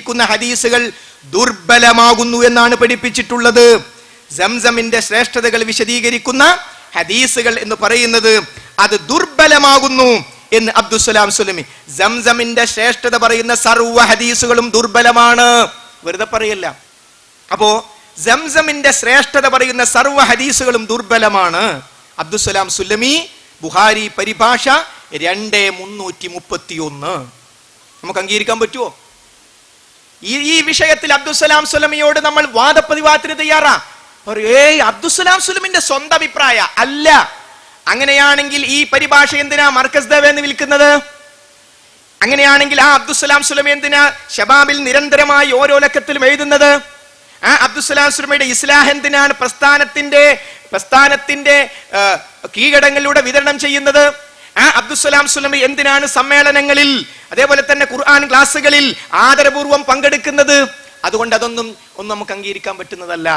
വിശദീകരിക്കുന്ന ഹദീസുകൾ ദുർബലമാകുന്നു എന്നാണ് പഠിപ്പിച്ചിട്ടുള്ളത്. സംസമിന്റെ ശ്രേഷ്ഠതകൾ വിശദീകരിക്കുന്ന ഹദീസുകൾ എന്ന് പറയുന്നത് അത് ദുർബലമാകുന്നു എന്ന് അബ്ദുസ്സലാം സുലമി. സംസമിന്റെ ശ്രേഷ്ഠത പറയുന്ന സർവ്വ ഹദീസുകളും ദുർബലമാണ്, വെറുതെ പറയല്ല. അപ്പോ സംസമിന്റെ ശ്രേഷ്ഠത പറയുന്ന സർവ്വ ഹദീസുകളും ദുർബലമാണ്. അബ്ദുസ്സലാം സുലമി, ബുഖാരി പരിഭാഷ 2331. നമുക്ക് അംഗീകരിക്കാൻ പറ്റുമോ? ഈ വിഷയത്തിൽ അബ്ദുസ്സലാം സുലമിയോട് നമ്മൾ വാദപ്രതിവാദത്തിന് തയ്യാറാ? ഏയ് അബ്ദുസ്സലാം സുലമിന്റെ സ്വന്തം അഭിപ്രായ അല്ല. അങ്ങനെയാണെങ്കിൽ ഈ പരിഭാഷ എന്തിനാ മർക്കസ് ദേവ് എന്ന് വിൽക്കുന്നത്? അങ്ങനെയാണെങ്കിൽ ആ അബ്ദുസ്സലാം സുലമി എന്തിനാ ശബാബിൽ നിരന്തരമായി ഓരോ ലക്കത്തിലും എഴുതുന്നത്? ആ അബ്ദുസ്സലാം സുലമിയുടെ ഇസ്ലാഹ് എന്തിനാണ് പ്രസ്ഥാനത്തിന്റെ കീഴടങ്ങളിലൂടെ വിതരണം ചെയ്യുന്നത്? ആ അബ്ദുസ്സലാം സുലമി എന്തിനാണ് സമ്മേളനങ്ങളിൽ അതേപോലെ തന്നെ ഖുർആൻ ക്ലാസ്സുകളിൽ ആദരപൂർവ്വം പങ്കെടുക്കുന്നത്? അതുകൊണ്ട് അതൊന്നും നമുക്ക് അംഗീകരിക്കാൻ പറ്റുന്നതല്ല.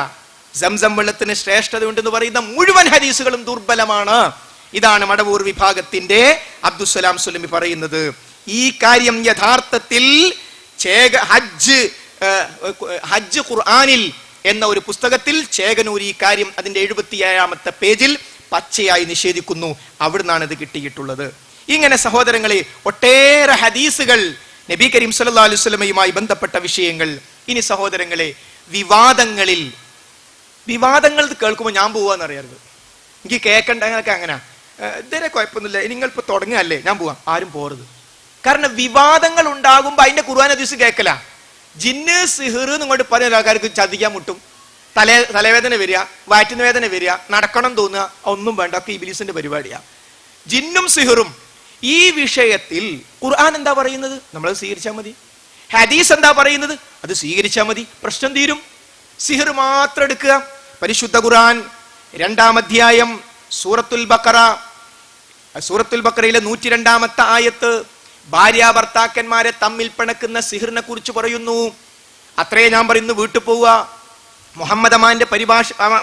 സംസം വെള്ളത്തിന് ശ്രേഷ്ഠത ഉണ്ടെന്ന് പറയുന്ന മുഴുവൻ ഹദീസുകളും ദുർബലമാണ്. ഇതാണ് മടവൂർ വിഭാഗത്തിന്റെ അബ്ദുസ്സലാം സുലമി പറയുന്നത്. ഈ കാര്യം യഥാർത്ഥത്തിൽ ഹജ്ജ് ഖുർആനിൽ എന്ന ഒരു പുസ്തകത്തിൽ ചേകനൂർ ഈ കാര്യം അതിന്റെ 77-ാമത്തെ പേജിൽ പച്ചയായി നിഷേധിക്കുന്നു. അവിടുന്നാണ് ഇത് കിട്ടിയിട്ടുള്ളത്. ഇങ്ങനെ സഹോദരങ്ങളെ ഒട്ടേറെ ഹദീസുകൾ നബി കരീം സല്ലല്ലാഹു അലൈഹി വസല്ലമയുമായി ബന്ധപ്പെട്ട വിഷയങ്ങൾ. ഇനി സഹോദരങ്ങളെ, വിവാദങ്ങൾ കേൾക്കുമ്പോൾ ഞാൻ പോവാന്നറിയരുത്. എനിക്ക് കേൾക്കണ്ട, ഞങ്ങൾക്ക് അങ്ങനെ ഇതുവരെ കുഴപ്പമൊന്നുമില്ല, നിങ്ങളിപ്പോ തുടങ്ങുകയല്ലേ, ഞാൻ പോവാം. ആരും പോരുത്. കാരണം വിവാദങ്ങൾ ഉണ്ടാകുമ്പോ അതിന്റെ ഖുർആൻ ഹദീസ് കേൾക്കല. ജിന്ന് സിഹിർ ഇങ്ങോട്ട് പറയുന്ന ആൾക്കാർക്ക് ചതിക്കാൻ മുട്ടും, തലവേദന വരിക, വയറ്റിന് വേദന വരിക, നടക്കണം തോന്നുക, ഒന്നും വേണ്ട, ഒക്കെ ഇബ്ലീസിന്റെ പരിപാടിയാ. ജിന്നും സിഹിറും ഈ വിഷയത്തിൽ ഖുർആൻ എന്താ പറയുന്നത്? നമ്മളത് സ്വീകരിച്ചാൽ മതി. ഹദീസ് എന്താ പറയുന്നത്? അത് സ്വീകരിച്ചാൽ മതി, പ്രശ്നം തീരും. സിഹിർ മാത്രം എടുക്കുക. പരിശുദ്ധ ഖുർആൻ 2-ാം അധ്യായം സൂറത്തുൽ ബഖറയിലെ 102-ാമത്തെ ആയത്ത് ഭാര്യ ഭർത്താക്കന്മാരെ തമ്മിൽ പിണക്കുന്ന സിഹിറിനെ കുറിച്ച് പറയുന്നു. അത്രേ ഞാൻ പറയുന്നു. വീട്ടിൽ പോവുക, മുഹമ്മദ് അമാന്റെ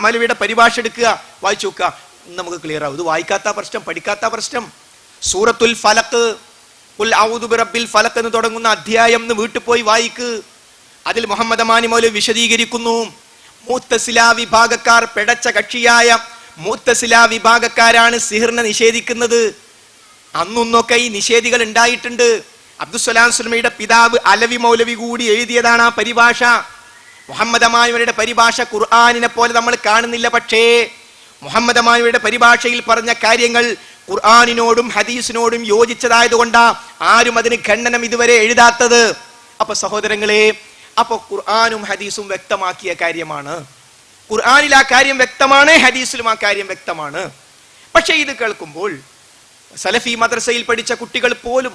മൗലവിയുടെ പരിഭാഷ എടുക്കുക, വായിച്ചു നോക്കുക, നമുക്ക് ക്ലിയർ ആവും. ഇത് വായിക്കാത്ത പ്രശ്നം, പഠിക്കാത്ത പ്രശ്നം. സൂറത്തുൽ ഫലഖ്, ഖുൽ അഊദു ബിറബ്ബിൽ ഫലഖ് എന്ന് തുടങ്ങുന്ന അധ്യായം വീട്ടിൽ പോയി വായിക്ക്. അതിൽ മുഹമ്മദ് അമാനി മൗലവി വിശദീകരിക്കുന്നു. മുഅ്തസില വിഭാഗക്കാർ, പിഴച്ച കക്ഷിയായ മുഅ്തസില വിഭാഗക്കാരാണ് സിഹിറിനെ നിഷേധിക്കുന്നത്. അന്നൊന്നൊക്കെ ഈ നിഷേധികൾ ഉണ്ടായിട്ടുണ്ട്. അബ്ദുസ്സലാം സുലമിയുടെ പിതാവ് അലവി മൗലവി കൂടി എഴുതിയതാണ് ആ പരിഭാഷ. മുഹമ്മദ് അമാനിയുടെ പരിഭാഷ ഖുർആനിനെ പോലെ നമ്മൾ കാണുന്നില്ല. പക്ഷേ മുഹമ്മദ് അമാനിയുടെ പരിഭാഷയിൽ പറഞ്ഞ കാര്യങ്ങൾ ഖുർആനിനോടും ഹദീസിനോടും യോജിച്ചതായതുകൊണ്ടാ ആരും അതിന് ഖണ്ഡനം ഇതുവരെ എഴുതാത്തത്. അപ്പൊ സഹോദരങ്ങളെ, അപ്പൊ ഖുർആനും ഹദീസും വ്യക്തമാക്കിയ കാര്യമാണ്. ഖുർആനിൽ ആ കാര്യം വ്യക്തമാണ്, ഹദീസിലും ആ കാര്യം വ്യക്തമാണ്. പക്ഷെ ഇത് കേൾക്കുമ്പോൾ സലഫി മദ്രസയിൽ പഠിച്ച കുട്ടികൾ പോലും,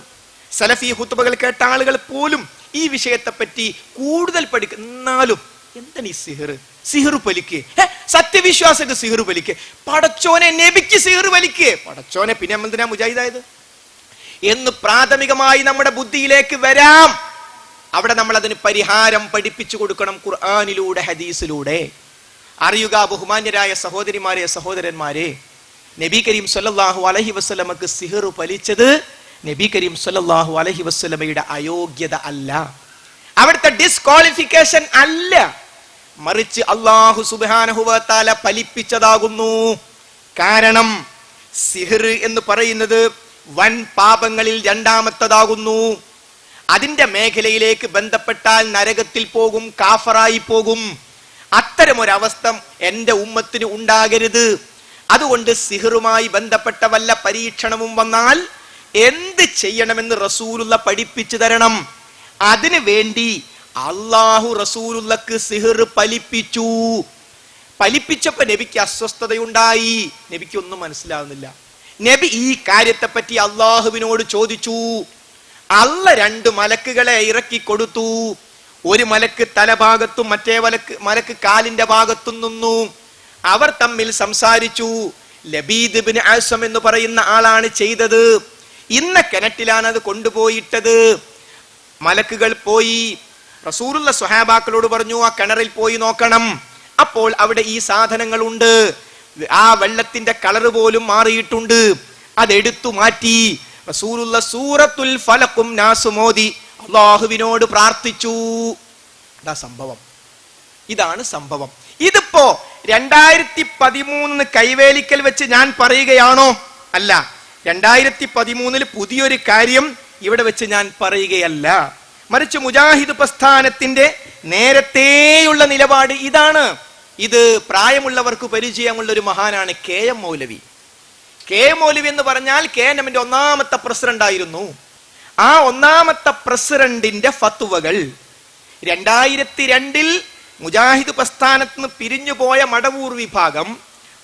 സലഫി ഹുത്തുബകൾ കേട്ട ആളുകൾ പോലും ഈ വിഷയത്തെപ്പറ്റി കൂടുതൽ എന്നാലും എന്താണ് ഈ സിഹിർ പലിക്ക്? സത്യവിശ്വാസക്ക് സിഹിർ പലിക്ക്? പടച്ചോനെ, നബിക്ക് സിഹിർ വലിക്ക്? പടച്ചോനെ, പിന്നെ എന്തിനാ മുജാഹിദായത് എന്ന് പ്രാഥമികമായി നമ്മുടെ ബുദ്ധിയിലേക്ക് വരാം. അവിടെ നമ്മൾ അതിന് പരിഹാരം പഠിപ്പിച്ചു കൊടുക്കണം ഖുർആനിലൂടെ, ഹദീസിലൂടെ. അറിയുക ബഹുമാന്യരായ സഹോദരിമാരെ, സഹോദരന്മാരെ, നബി കരീം സല്ലല്ലാഹു അലൈഹി വസല്ലമക്ക് സിഹിർ ഫലിച്ചത് നബി കരീം സല്ലല്ലാഹു അലൈഹി വസല്ലമയുടെ അയോഗ്യത അല്ല, അവിടുത്തെ ഡിസ്ക്വാളിഫിക്കേഷൻ അല്ല, മറിച്ച് അല്ലാഹു സുബ്ഹാനഹു വ തആല ഫലിപ്പിച്ചതാകുന്നു. കാരണം സിഹിർ എന്ന് പറയുന്നത് വൻ പാപങ്ങളിൽ 2-ാമത്തതാകുന്നു. അതിന്റെ മേഖലയിലേക്ക് ബന്ധപ്പെട്ടാൽ നരകത്തിൽ പോകും, കാഫറായി പോകും. അത്തരമൊരവസ്ഥ എന്റെ ഉമ്മത്തിന് ഉണ്ടാകരുത്. അതുകൊണ്ട് സിഹിറുമായി ബന്ധപ്പെട്ട വല്ല പരീക്ഷണവും വന്നാൽ എന്ത് ചെയ്യണമെന്ന് റസൂലുള്ള പഠിപ്പിച്ചു തരണം. അതിനു വേണ്ടി അള്ളാഹു റസൂലുള്ളക്ക് സിഹിർ ഫലിപ്പിച്ചു. ഫലിപ്പിച്ചപ്പോ നബിക്ക് അസ്വസ്ഥതയുണ്ടായി, നബിക്ക് ഒന്നും മനസ്സിലാവുന്നില്ല. നബി ഈ കാര്യത്തെ പറ്റി അള്ളാഹുവിനോട് ചോദിച്ചു. അള്ള 2 മലക്കുകളെ ഇറക്കി കൊടുത്തു. ഒരു മലക്ക് തലഭാഗത്തും മറ്റേ മലക്ക് കാലിന്റെ ഭാഗത്തും നിന്നു. അവർ തമ്മിൽ സംസാരിച്ചു. ലബീദ് ഇബ്നു അസ്സം എന്ന് പറയുന്ന ആളാണ് ചെയ്തത്. ഇന്ന കിണറ്റിലാണ് അത് കൊണ്ടുപോയിട്ടത്. മലക്കുകൾ പോയി റസൂലുള്ള സ്വഹാബാക്കളോട് പറഞ്ഞു, ആ കിണറിൽ പോയി നോക്കണം. അപ്പോൾ അവിടെ ഈ സാധനങ്ങൾ ഉണ്ട്. ആ വെള്ളത്തിന്റെ കളർ പോലും മാറിയിട്ടുണ്ട്. അതെടുത്തു മാറ്റി റസൂലുള്ള സൂറത്തുൽ ഫലഖും നാസും ഓതി അള്ളാഹുവിനോട് പ്രാർത്ഥിച്ചു. ഇതാ സംഭവം, ഇതാണ് സംഭവം. ഇതിപ്പോ 2013 കൈവേലിക്കൽ വെച്ച് ഞാൻ പറയുകയാണോ? അല്ല. 2013 പുതിയൊരു കാര്യം ഇവിടെ വെച്ച് ഞാൻ പറയുകയല്ല. മറിച്ച് മുജാഹിദ് പ്രസ്ഥാനത്തിന്റെ നേരത്തെയുള്ള നിലപാട് ഇതാണ്. ഇത് പ്രായമുള്ളവർക്ക് പരിചയമുള്ള ഒരു മഹാനാണ് KM മൗലവി. KM മൗലവി എന്ന് പറഞ്ഞാൽ KNMന്റെ ഒന്നാമത്തെ പ്രസിഡന്റ് ആയിരുന്നു. ആ ഒന്നാമത്തെ പ്രസിഡന്റിന്റെ ഫത്വകൾ 2002 മുജാഹിദ് പ്രസ്ഥാനത്ത് നിന്ന് പിരിഞ്ഞുപോയ മടവൂർ വിഭാഗം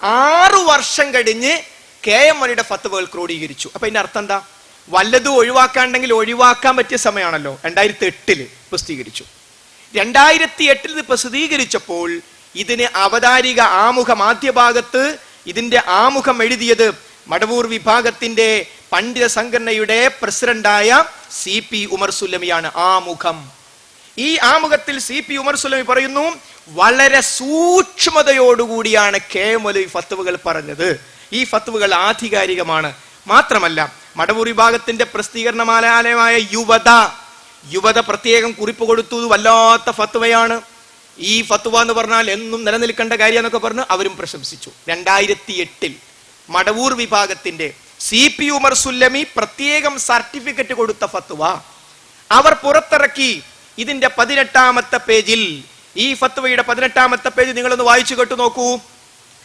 6 വർഷം കഴിഞ്ഞ് KM മൗലവിയുടെ ഫത്വകൾ ക്രോഡീകരിച്ചു. അപ്പൊ ഇതിന്റെ അർത്ഥം എന്താ? വല്ലതും ഒഴിവാക്കാണ്ടെങ്കിൽ ഒഴിവാക്കാൻ പറ്റിയ സമയമാണല്ലോ. 2008 പ്രസിദ്ധീകരിച്ചു. 2008 ഇത് പ്രസിദ്ധീകരിച്ചപ്പോൾ ഇതിന് അവതാരിക ആമുഖം, ആദ്യ ഭാഗത്ത് ഇതിന്റെ ആമുഖം എഴുതിയത് മടവൂർ വിഭാഗത്തിന്റെ പണ്ഡിത സംഘടനയുടെ പ്രസിഡന്റായ CP ഉമർ സുല്ലമിയാണ്. ആമുഖം. ഈ ആമുഖത്തിൽ CP ഉമർ സുല്ലമി പറയുന്നു, വളരെ സൂക്ഷ്മതയോടുകൂടിയാണ് KM മൗലവി ഫത്വകൾ പറഞ്ഞത്. ഈ ഫത്വകൾ ആധികാരികമാണ്. മാത്രമല്ല, മടവൂർ വിഭാഗത്തിന്റെ പ്രസിദ്ധീകരണമാലയമായ യുവത പ്രത്യേകം കുറിപ്പ് കൊടുത്തു. വല്ലാത്ത ഫത്വയാണ്. ഈ ഫത്വ എന്ന് പറഞ്ഞാൽ എന്നും നിലനിൽക്കേണ്ട കാര്യം എന്നൊക്കെ പറഞ്ഞ് അവരും പ്രശംസിച്ചു. 2008 മടവൂർ വിഭാഗത്തിന്റെ CP ഉമർ സുല്ലമി പ്രത്യേകം സർട്ടിഫിക്കറ്റ് കൊടുത്ത ഫത്വ അവർ പുറത്തിറക്കി. ഇതിന്റെ 18ാമത്തെ പേജിൽ, ഈ ഫത്വയുടെ 18ാമത്തെ പേജ് നിങ്ങളൊന്ന് വായിച്ചു കേട്ടു നോക്കൂ.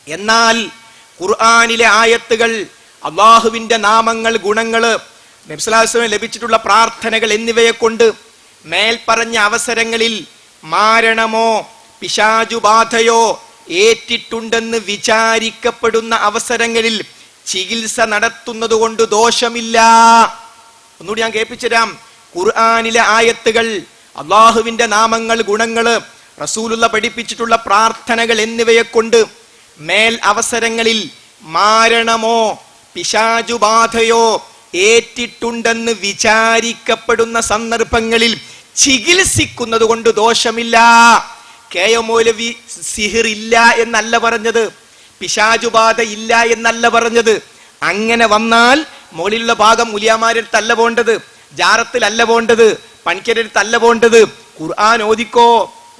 എന്നാൽ ഖുർആനിലെ ആയത്തുകൾ, അള്ളാഹുവിന്റെ നാമങ്ങൾ, ഗുണങ്ങള്, നബി സല്ലല്ലാഹു അലൈഹി വസല്ലം ലഭിച്ചിട്ടുള്ള പ്രാർത്ഥനകൾ എന്നിവയെ കൊണ്ട് മേൽപ്പറഞ്ഞ അവസരങ്ങളിൽ മാരണമോ പിശാചുബാധയോ ഏറ്റിട്ടുണ്ടെന്ന് വിചാരിക്കപ്പെടുന്ന അവസരങ്ങളിൽ ചികിത്സ നടത്തുന്നത് കൊണ്ട് ദോഷമില്ല. ഒന്നുകൂടി ഞാൻ കേൾപ്പിച്ചുതരാം. ഖുർആനിലെ ആയത്തുകൾ, അള്ളാഹുവിന്റെ നാമങ്ങൾ, ഗുണങ്ങള്, റസൂലുള്ള പഠിപ്പിച്ചിട്ടുള്ള പ്രാർത്ഥനകൾ എന്നിവയെ കൊണ്ട് മേൽ അവസരങ്ങളിൽ മാരണമോ പിശാചുബാധയോ ഏറ്റിട്ടുണ്ടെന്ന് വിചാരിക്കപ്പെടുന്ന സന്ദർഭങ്ങളിൽ ചികിത്സിക്കുന്നത് കൊണ്ട് ദോഷമില്ല. KM മൗലവി സിഹിർ ഇല്ല എന്നല്ല പറഞ്ഞത്, പിശാചുബാധ ഇല്ല എന്നല്ല പറഞ്ഞത്. അങ്ങനെ വന്നാൽ മുകളിലുള്ള ഭാഗം മുലിയാമാരടുത്തല്ല പോണ്ടത്, ജാറത്തിലല്ല പോണ്ടത്, പണിക്കരടുത്തല്ല പോണ്ടത്. ഖുർആൻ ഓദിക്കോ,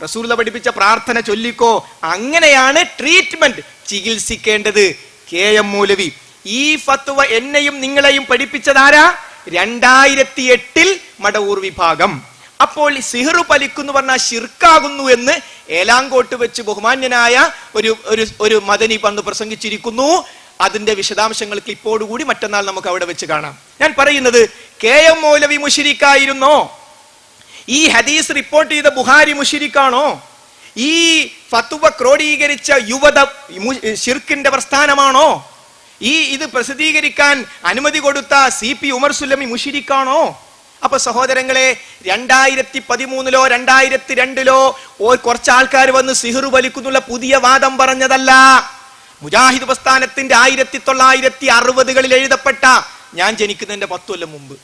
റസൂലുള്ള പഠിപ്പിച്ച പ്രാർത്ഥന ചൊല്ലിക്കോ. അങ്ങനെയാണ് ട്രീറ്റ്മെന്റ്, ചികിത്സിക്കേണ്ടത്. KM മൗലവി ഈ ഫത്വ എന്നെയും നിങ്ങളെയും പഠിപ്പിച്ചതാരാ? 2008 മടവൂർ വിഭാഗം. അപ്പോൾ സിഹ്റു പലിക്കുന്നു പറഞ്ഞാൽ ശിർക്കാകുന്നു എന്ന് ഏലാങ്കോട്ട് വെച്ച് ബഹുമാന്യനായ ഒരു മദനി പണ്ട് പ്രസംഗിച്ചിരിക്കുന്നു. അതിന്റെ വിശദാംശങ്ങൾ ക്ലിപ്പോടുകൂടി മറ്റന്നാൾ നമുക്ക് അവിടെ വെച്ച് കാണാം. ഞാൻ പറയുന്നത്, KM മൗലവി മുശ്രിക്കായിരുന്നോ? ഈ ഹദീസ് റിപ്പോർട്ട് ചെയ്ത ബുഖാരി മുശ്രിക്കാണോ? ഈ ഫത്വ ക്രോഡീകരിച്ച യുവത ശിർക്കിന്റെ പ്രസ്ഥാനമാണോ? ഇത് പ്രസിദ്ധീകരിക്കാൻ അനുമതി കൊടുത്ത CP ഉമർ സുല്ലമി മുശ്രിക്കാണോ? അപ്പൊ സഹോദരങ്ങളെ, 2013 2002 കുറച്ച് ആൾക്കാർ വന്ന് സിഹ്റു വലിക്കുന്നുള്ള പുതിയ വാദം പറഞ്ഞതല്ല. മുജാഹിദ് പ്രസ്ഥാനത്തിന്റെ 1960കളിൽ എഴുതപ്പെട്ട, ഞാൻ ജനിക്കുന്നതിന്റെ 10 കൊല്ലം മുമ്പ്,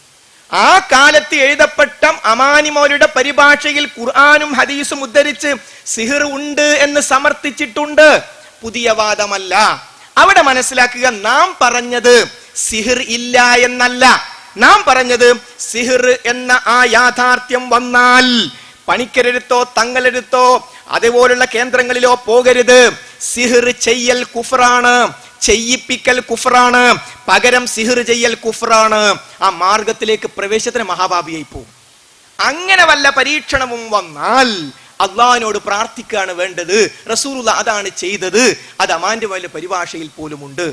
ആ കാലത്ത് എഴുതപ്പെട്ട അമാനി മൗലവിയുടെ പരിഭാഷയിൽ ഖുർആനും ഹദീസും ഉദ്ധരിച്ച് സിഹ്ർ ഉണ്ട് എന്ന് സമർത്ഥിച്ചിട്ടുണ്ട്. പുതിയ വാദമല്ല. അവിടെ മനസ്സിലാക്കുക, നാം പറഞ്ഞത് സിഹ്ർ ഇല്ല എന്നല്ല. നാം പറഞ്ഞത് സിഹ്ർ എന്ന ആ യാഥാർത്ഥ്യം വന്നാൽ പണിക്കരെടുത്തോ തങ്ങളെടുത്തോ അതേപോലുള്ള കേന്ദ്രങ്ങളിലോ പോകരുത്. സിഹ്ർ ചെയ്യൽ കുഫ്റാണ്, ചെയ്യിപ്പിക്കൽ കുഫ്റാണ്, പകരം സിഹ്ർ ചെയ്യൽ കുഫ്റാണ്. ആ മാർഗത്തിലേക്ക് പ്രവേശത്തിന് മഹാഭാപിയായി പോകും. അങ്ങനെ വല്ല പരീക്ഷണവും വന്നാൽ അള്ളാഹിനോട് പ്രാർത്ഥിക്കുകയാണ് വേണ്ടത്. റസൂലുള്ള അതാണ് ചെയ്തത്. അത് അമാന്റെ വലിയ പരിഭാഷയിൽ പോലുമുണ്ട്.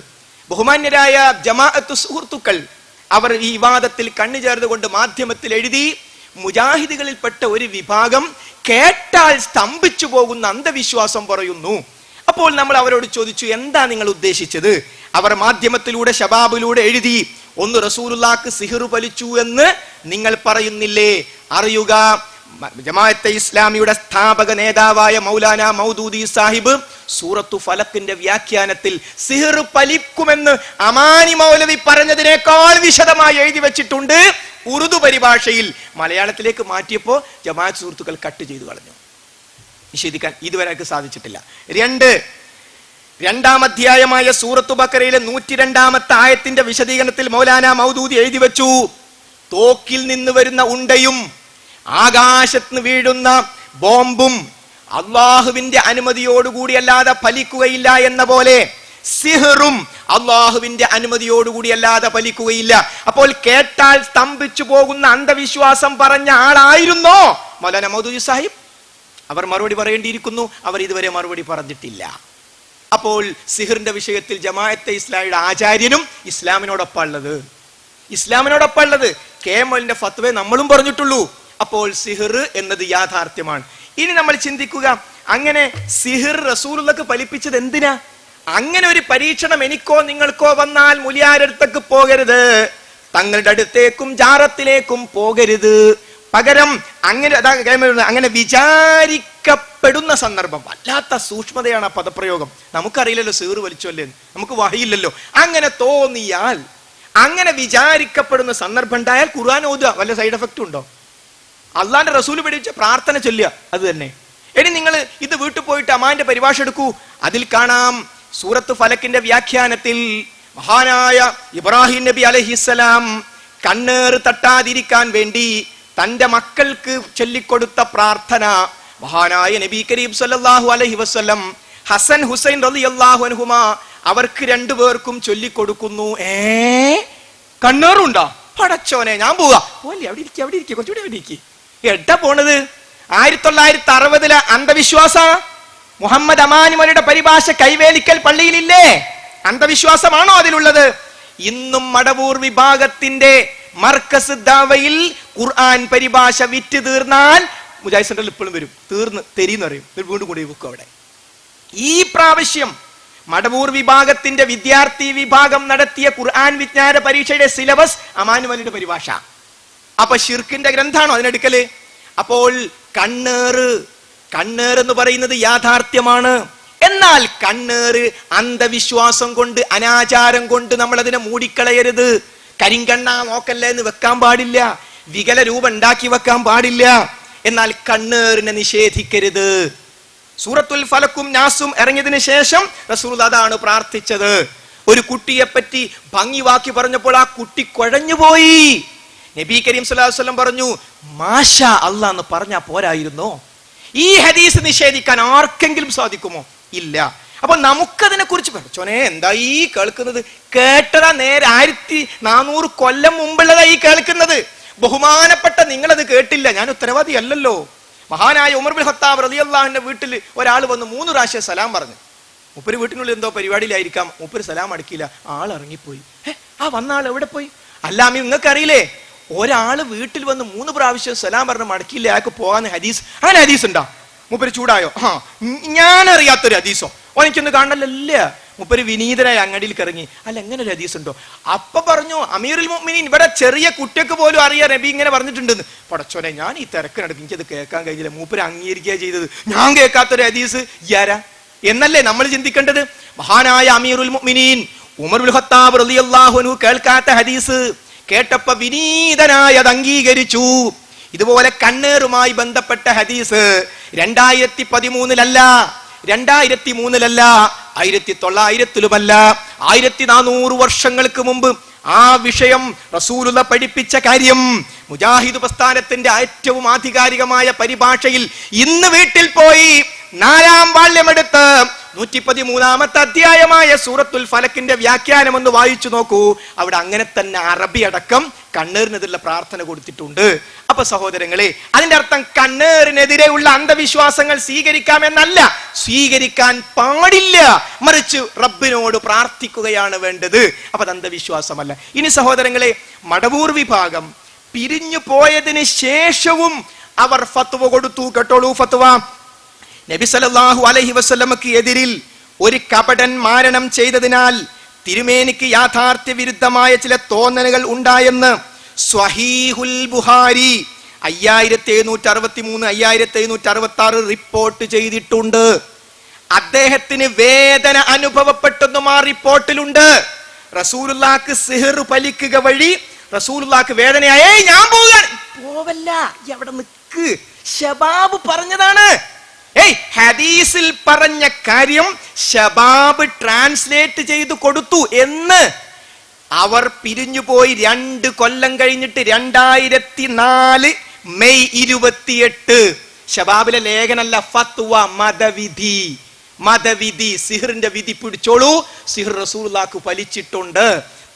ബഹുമാന്യരായ ജമാഅത്ത് സുഹൃത്തുക്കൾ അവർ ഈ വിവാദത്തിൽ കണ്ണു ചേർന്നുകൊണ്ട് മാധ്യമത്തിൽ എഴുതി, മുജാഹിദുകളിൽപ്പെട്ട ഒരു വിഭാഗം കേട്ടാൽ സ്തംഭിച്ചു പോകുന്ന അന്ധവിശ്വാസം പറയുന്നു. അപ്പോൾ നമ്മൾ അവരോട് ചോദിച്ചു, എന്താ നിങ്ങൾ ഉദ്ദേശിച്ചത്? അവർ മാധ്യമത്തിലൂടെ ശബാബിലൂടെ എഴുതി, ഒന്ന് റസൂലുള്ളാഹിക്ക് സിഹ്ർ ഫലിച്ചു എന്ന് നിങ്ങൾ പറയുന്നില്ലേ? അറിയുക, ജമാഅത്തെ ഇസ്ലാമിയുടെ സ്ഥാപക നേതാവായ മൗലാന മൗദൂദി സാഹിബ് സൂറത്തു ഫലക്കിന്റെ വ്യാഖ്യാനത്തിൽ സിഹ്ർ ഫലിക്കുമെന്ന് അമാനി മൗലവി പറഞ്ഞതിനേക്കാൾ വിശദമായി എഴുതി വെച്ചിട്ടുണ്ട് ഉറുദു പരിഭാഷയിൽ. മലയാളത്തിലേക്ക് മാറ്റിയപ്പോ ജമാഅത്ത് സുഹൃത്തുക്കൾ കട്ട് ചെയ്തു കളഞ്ഞു. നിഷേധിക്കാൻ ഇതുവരെ സാധിച്ചിട്ടില്ല. രണ്ടാം അധ്യായമായ സൂറത്തു ബഖറയിലെ 102ാമത്തെ ആയത്തിന്റെ വിശദീകരണത്തിൽ മൗലാന മൗദൂദി എഴുതി വെച്ചു, തോക്കിൽ നിന്ന് വരുന്ന ഉണ്ടയും ആകാശത്ത് വീഴുന്ന ബോംബും അള്ളാഹുവിന്റെ അനുമതിയോടുകൂടി അല്ലാതെ ഫലിക്കുകയില്ല എന്ന പോലെ സിഹറും അള്ളാഹുവിന്റെ അനുമതിയോടുകൂടി അല്ലാതെ ഫലിക്കുകയില്ല. അപ്പോൾ കേട്ടാൽ സ്തംഭിച്ചു പോകുന്ന അന്ധവിശ്വാസം പറഞ്ഞ ആളായിരുന്നോ മൗലാന മൗദൂദി സാഹിബ്? അവർ മറുപടി പറയേണ്ടിയിരിക്കുന്നു. അവർ ഇതുവരെ മറുപടി പറഞ്ഞിട്ടില്ല. അപ്പോൾ സിഹറിന്റെ വിഷയത്തിൽ ജമാഅത്തെ ഇസ്ലാമിയുടെ ആചാര്യനും ഇസ്ലാമിനോടൊപ്പം ഉള്ളത് കേമലിന്റെ ഫത്വയെ നമ്മളും പറഞ്ഞിട്ടുള്ളൂ. അപ്പോൾ സിഹർ എന്നത് യാഥാർത്ഥ്യമാണ്. ഇനി നമ്മൾ ചിന്തിക്കുക, അങ്ങനെ സിഹർ റസൂലുള്ളാഹിക്ക് ഫലിപ്പിച്ചത് എന്തിനാ? അങ്ങനെ ഒരു പരീക്ഷണം എനിക്കോ നിങ്ങൾക്കോ വന്നാൽ മുലിയാരടുത്തേക്ക് പോകരുത്, തങ്ങളുടെ അടുത്തേക്കും ജാറത്തിലേക്കും പോകരുത്. പകരം അങ്ങനെ വിചാരിക്കപ്പെടുന്ന സന്ദർഭം, വല്ലാത്ത സൂക്ഷ്മതയാണ് ആ പദപ്രയോഗം. നമുക്കറിയില്ലല്ലോ സിഹർ വലിച്ചല്ലേ, നമുക്ക് വഹിയില്ലല്ലോ. അങ്ങനെ തോന്നിയാൽ, അങ്ങനെ വിചാരിക്കപ്പെടുന്ന സന്ദർഭം ഉണ്ടായാൽ ഖുർആൻ ഓതുക. വല്ല സൈഡ് എഫക്റ്റും ഉണ്ടോ? അള്ളാന്റെ റസൂൽ പഠിച്ച പ്രാർത്ഥന ചൊല്ലുക, അത് തന്നെ. ഇനി നിങ്ങൾ ഇത് വീട്ടിൽ പോയിട്ട് അമാന്റെ പരിഭാഷ എടുക്കൂ. അതിൽ കാണാം സൂറത്ത് ഫലക്കിന്റെ വ്യാഖ്യാനത്തിൽ മഹാനായ ഇബ്രാഹിം നബി അലൈഹിസ്സലാം കണ്ണേറ് തട്ടാതിരിക്കാൻ വേണ്ടി തന്റെ മക്കൾക്ക് ചൊല്ലിക്കൊടുത്ത പ്രാർത്ഥന മഹാനായ നബി കരീം സല്ലല്ലാഹു അലൈഹി വസല്ലം ഹസൻ ഹുസൈൻ റളിയല്ലാഹു അൻഹുമാ അവർക്ക് രണ്ടുപേർക്കും ചൊല്ലിക്കൊടുക്കുന്നു. കണ്ണേറുണ്ടോ? പടച്ചോനെ, ഞാൻ പോവാ. പോലെ അവിടെ ഇരിക്കുക, കുറച്ചുകൂടി അവിടെ ഇരിക്കുക. എട്ടാ പോണത്? 1960 അന്ധവിശ്വാസ മുഹമ്മദ് അമാനിമലയുടെ പരിഭാഷ കൈവേലിക്കൽ പള്ളിയിലില്ലേ? അന്ധവിശ്വാസമാണോ അതിലുള്ളത്? ഇന്നും മടവൂർ വിഭാഗത്തിന്റെ മർക്കസ് ദാവയിൽ ഖുർആൻ പരിഭാഷ വിറ്റ് തീർന്നാൽ മുജാഹിദ് സെന്ററിൽ ഇപ്പോഴും വരും, തീർന്ന് തെരീന്ന് പറയും, വീണ്ടും കൂടി വെക്കും അവിടെ. ഈ പ്രാവശ്യം മടവൂർ വിഭാഗത്തിന്റെ വിദ്യാർത്ഥി വിഭാഗം നടത്തിയ ഖുർആൻ വിജ്ഞാന പരീക്ഷയുടെ സിലബസ് അമാനുമലിയുടെ പരിഭാഷ. അപ്പൊ ഷിർക്കിന്റെ ഗ്രന്ഥാണോ അതിനെടുക്കല്? അപ്പോൾ കണ്ണേറ് എന്ന് പറയുന്നത് യാഥാർത്ഥ്യമാണ്. എന്നാൽ കണ്ണേറ് അന്ധവിശ്വാസം കൊണ്ട്, അനാചാരം കൊണ്ട് നമ്മൾ അതിനെ മൂടിക്കളയരുത്. കരിങ്കണ്ണ നോക്കല്ലേ എന്ന് വെക്കാൻ പാടില്ല, വികല രൂപം ഉണ്ടാക്കി വെക്കാൻ പാടില്ല. എന്നാൽ കണ്ണേറിനെ നിഷേധിക്കരുത്. സൂറത്തുൽ ഫലക്കും നാസും ഇറങ്ങിയതിനു ശേഷം റസൂൽ അതാണ് പ്രാർത്ഥിച്ചത്. ഒരു കുട്ടിയെ പറ്റി ഭംഗിവാക്കി പറഞ്ഞപ്പോൾ ആ കുട്ടി കുഴഞ്ഞുപോയി. നബി കരീം സല്ലല്ലാഹു അലൈഹി വസല്ലം പറഞ്ഞു, മാഷാ അല്ലാഹ് എന്ന് പറഞ്ഞാ പോരായിരുന്നോ? ഈ ഹദീസ് നിഷേധിക്കാൻ ആർക്കെങ്കിലും സാധിക്കുമോ? ഇല്ല. അപ്പൊ നമുക്കതിനെ കുറിച്ച് പഠിച്ചോനെ എന്താ ഈ കേൾക്കുന്നത്? കേട്ടതാ നേരെ 1400 കൊല്ലം മുമ്പുള്ളതാ ഈ കേൾക്കുന്നത്. ബഹുമാനപ്പെട്ട നിങ്ങളത് കേട്ടില്ല, ഞാൻ ഉത്തരവാദി അല്ലല്ലോ. മഹാനായ ഉമർ ബിൻ ഖത്താബ് റളിയല്ലാഹു അൻഹു വീട്ടിൽ ഒരാൾ വന്ന് 3 പ്രാവശ്യം സലാം പറഞ്ഞു. മൂപ്പര് വീട്ടിനുള്ളിൽ എന്തോ പരിപാടിയിലായിരിക്കാം, മൂപ്പര് സലാം അടക്കിയില്ല, ആൾ ഇറങ്ങിപ്പോയി. ആ വന്ന ആൾ എവിടെ പോയി? അല്ലാമി നിങ്ങൾക്ക് അറിയില്ലേ, ഒരാള് വീട്ടിൽ വന്ന് 3 പ്രാവശ്യം സലാം പറഞ്ഞ് മടക്കിയില്ല, അയാൾക്ക് പോകാൻ ഹദീസ്, അങ്ങനെ ഹദീസ് ഉണ്ടോ? മൂപ്പര് ചൂടായോ? ഞാൻ അറിയാത്തൊരു ഹദീസോ എനിക്കൊന്ന് കാണണല്ല. മൂപ്പര് വിനീതനായ അങ്ങടിയിൽ ഇറങ്ങി, അല്ല എങ്ങനെ ഒരു ഹദീസ് ഉണ്ടോ? അപ്പൊ പറഞ്ഞു, അമീറുൽ മുഅ്മിനീൻ ഇവിടെ ചെറിയ കുട്ടിക്ക് പോലും അറിയാം നബി ഇങ്ങനെ പറഞ്ഞിട്ടുണ്ടെന്ന്. പടച്ചോനെ, ഞാൻ ഈ തിരക്കിനടക്കും എനിക്കത് കേൾക്കാൻ കഴിഞ്ഞില്ല. മൂപ്പര് അംഗീകരിക്കുക ചെയ്തത്, ഞാൻ കേൾക്കാത്തൊരു ഹദീസ് യാരാ എന്നല്ലേ നമ്മൾ ചിന്തിക്കേണ്ടത്? മഹാനായ അമീറുൽ മുഅ്മിനീൻ ഉമർ ബിൻ ഖത്താബ് റളിയല്ലാഹു അൻഹു കേൾക്കാത്ത ഹദീസ് കേട്ടപ്പോ വിനീതനായി അത് അംഗീകരിച്ചു. ഇതുപോലെ കണ്ണേറുമായി ബന്ധപ്പെട്ട ഹദീസ് 2013-ലല്ല, 2003-ലല്ല, 1900-ലുമല്ല, 1400 വർഷങ്ങൾക്ക് മുമ്പ് ആ വിഷയം റസൂലുള്ള പഠിപ്പിച്ച കാര്യം മുജാഹിദ് പ്രസ്ഥാനത്തിന്റെ ഏറ്റവും ആധികാരികമായ പരിഭാഷയിൽ ഇന്ന് വീട്ടിൽ പോയി 4-ാം വാള്യമെടുത്ത് 113-ാമത്തെ അധ്യായമായ സൂറത്തുൽ ഫലക്കിന്റെ വ്യാഖ്യാനം ഒന്ന് വായിച്ചു നോക്കൂ. അവിടെ അങ്ങനെ തന്നെ അറബി അടക്കം കണ്ണേറിനെതിരെ പ്രാർത്ഥന കൊടുത്തിട്ടുണ്ട്. അപ്പൊ സഹോദരങ്ങളെ, അതിന്റെ അർത്ഥം കണ്ണേറിനെതിരെയുള്ള അന്ധവിശ്വാസങ്ങൾ സ്വീകരിക്കാമെന്നല്ല, സ്വീകരിക്കാൻ പാടില്ല, മറിച്ച് റബ്ബിനോട് പ്രാർത്ഥിക്കുകയാണ് വേണ്ടത്. അപ്പൊ അത് അന്ധവിശ്വാസമല്ല. ഇനി സഹോദരങ്ങളെ, മടവൂർ വിഭാഗം പിരിഞ്ഞു പോയതിന് ശേഷവും അവർ ഫത്വ കൊടുത്തു. കേട്ടോളൂ ഫത്വ. നബി സല്ലല്ലാഹു അലൈഹി വസല്ലമക്ക് എതിരിൽ ഒരു കപടൻ മാരണം ചെയ്തതിനാൽ തിരുമേനിക്ക് യാഥാർത്ഥ്യ വിരുദ്ധമായ ചില തോന്നലുകൾ ഉണ്ടായെന്ന് സ്വഹീഹുൽ ബുഖാരി 5763 5766 റിപ്പോർട്ട് ചെയ്തിട്ടുണ്ട്. അദ്ദേഹത്തിന് വേദന അനുഭവപ്പെട്ടെന്നും ആ റിപ്പോർട്ടിലുണ്ട്. റസൂലുള്ളാഹിക്ക് സിഹർ ഫലിക്കുക വഴി റസൂലുള്ളാഹിക്ക് വേദനയായി, ഞാൻ പോവല്ല, എവിടെ നിക്ക്, ശബാബ് പറഞ്ഞതാണ്. ഹദീസിൽ പറഞ്ഞ കാര്യം ശബാബ് ട്രാൻസ്ലേറ്റ് ചെയ്തു കൊടുത്തു എന്ന്. അവർ പിരിഞ്ഞുപോയി 2 കൊല്ലം കഴിഞ്ഞിട്ട് 2004 മെയ് 28 ശബാബിലെ ലേഖനല്ല, ഫത്വ, മതവിധി. മതവിധി, സിഹറിന്റെ വിധി പിടിച്ചോളൂ, സിഹർ റസൂലുള്ളാഹിക്ക് ഫലിച്ചിട്ടുണ്ട്.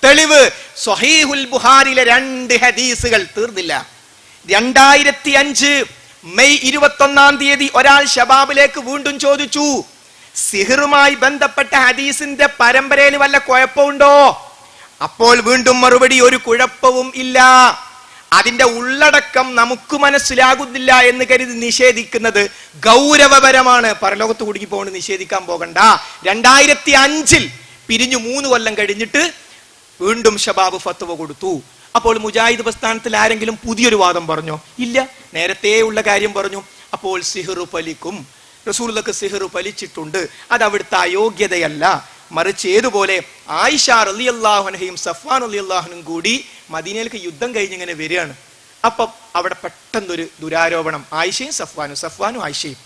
തെളിവ് സ്വഹീഹുൽ ബുഖാരിയിലെ 2 ഹദീസുകൾ. തീർന്നില്ല. 2005 മെയ് 21 ഒരാൾ ശബാബിലേക്ക് വീണ്ടും ചോദിച്ചു, സിഹറുമായി ബന്ധപ്പെട്ട ഹദീസിന്റെ പരമ്പരയിൽ വല്ല കുഴപ്പമുണ്ടോ? അപ്പോൾ വീണ്ടും മറുപടി, ഒരു കുഴപ്പവും ഇല്ല. അതിന്റെ ഉള്ളടക്കം നമുക്ക് മനസ്സിലാകുന്നില്ല എന്ന് കരുതി നിഷേധിക്കുന്നത് ഗൗരവപരമാണ്. പരലോകത്ത് കുടുങ്ങി പോകണം, നിഷേധിക്കാൻ പോകണ്ട. 2005 പിരിഞ്ഞു 3 കൊല്ലം കഴിഞ്ഞിട്ട് വീണ്ടും ശബാബ് ഫത്വ കൊടുത്തു. അപ്പോൾ മുജാഹിദ് പ്രസ്ഥാനത്തിൽ ആരെങ്കിലും പുതിയൊരു വാദം പറഞ്ഞോ? ഇല്ല, നേരത്തെ ഉള്ള കാര്യം പറഞ്ഞു. അപ്പോൾ സിഹ്റു ഫലിക്കും, റസൂലുള്ളാഹിക്ക് സിഹ്റു ഫലിച്ചിട്ടുണ്ട്. അത് അവിടുത്തെ അയോഗ്യതയല്ല, മറിച്ച് ഏതുപോലെ ആയിഷ റളിയല്ലാഹു അൻഹയും സഫ്വാൻ റളിയല്ലാഹു അൻഹും കൂടി മദീനയിലേക്ക് യുദ്ധം കഴിഞ്ഞിങ്ങനെ വരികയാണ്. അപ്പൊ അവിടെ പെട്ടെന്നൊരു ദുരാരോപണം, ആയിഷയും സഫ്വാനും ആയിഷയും,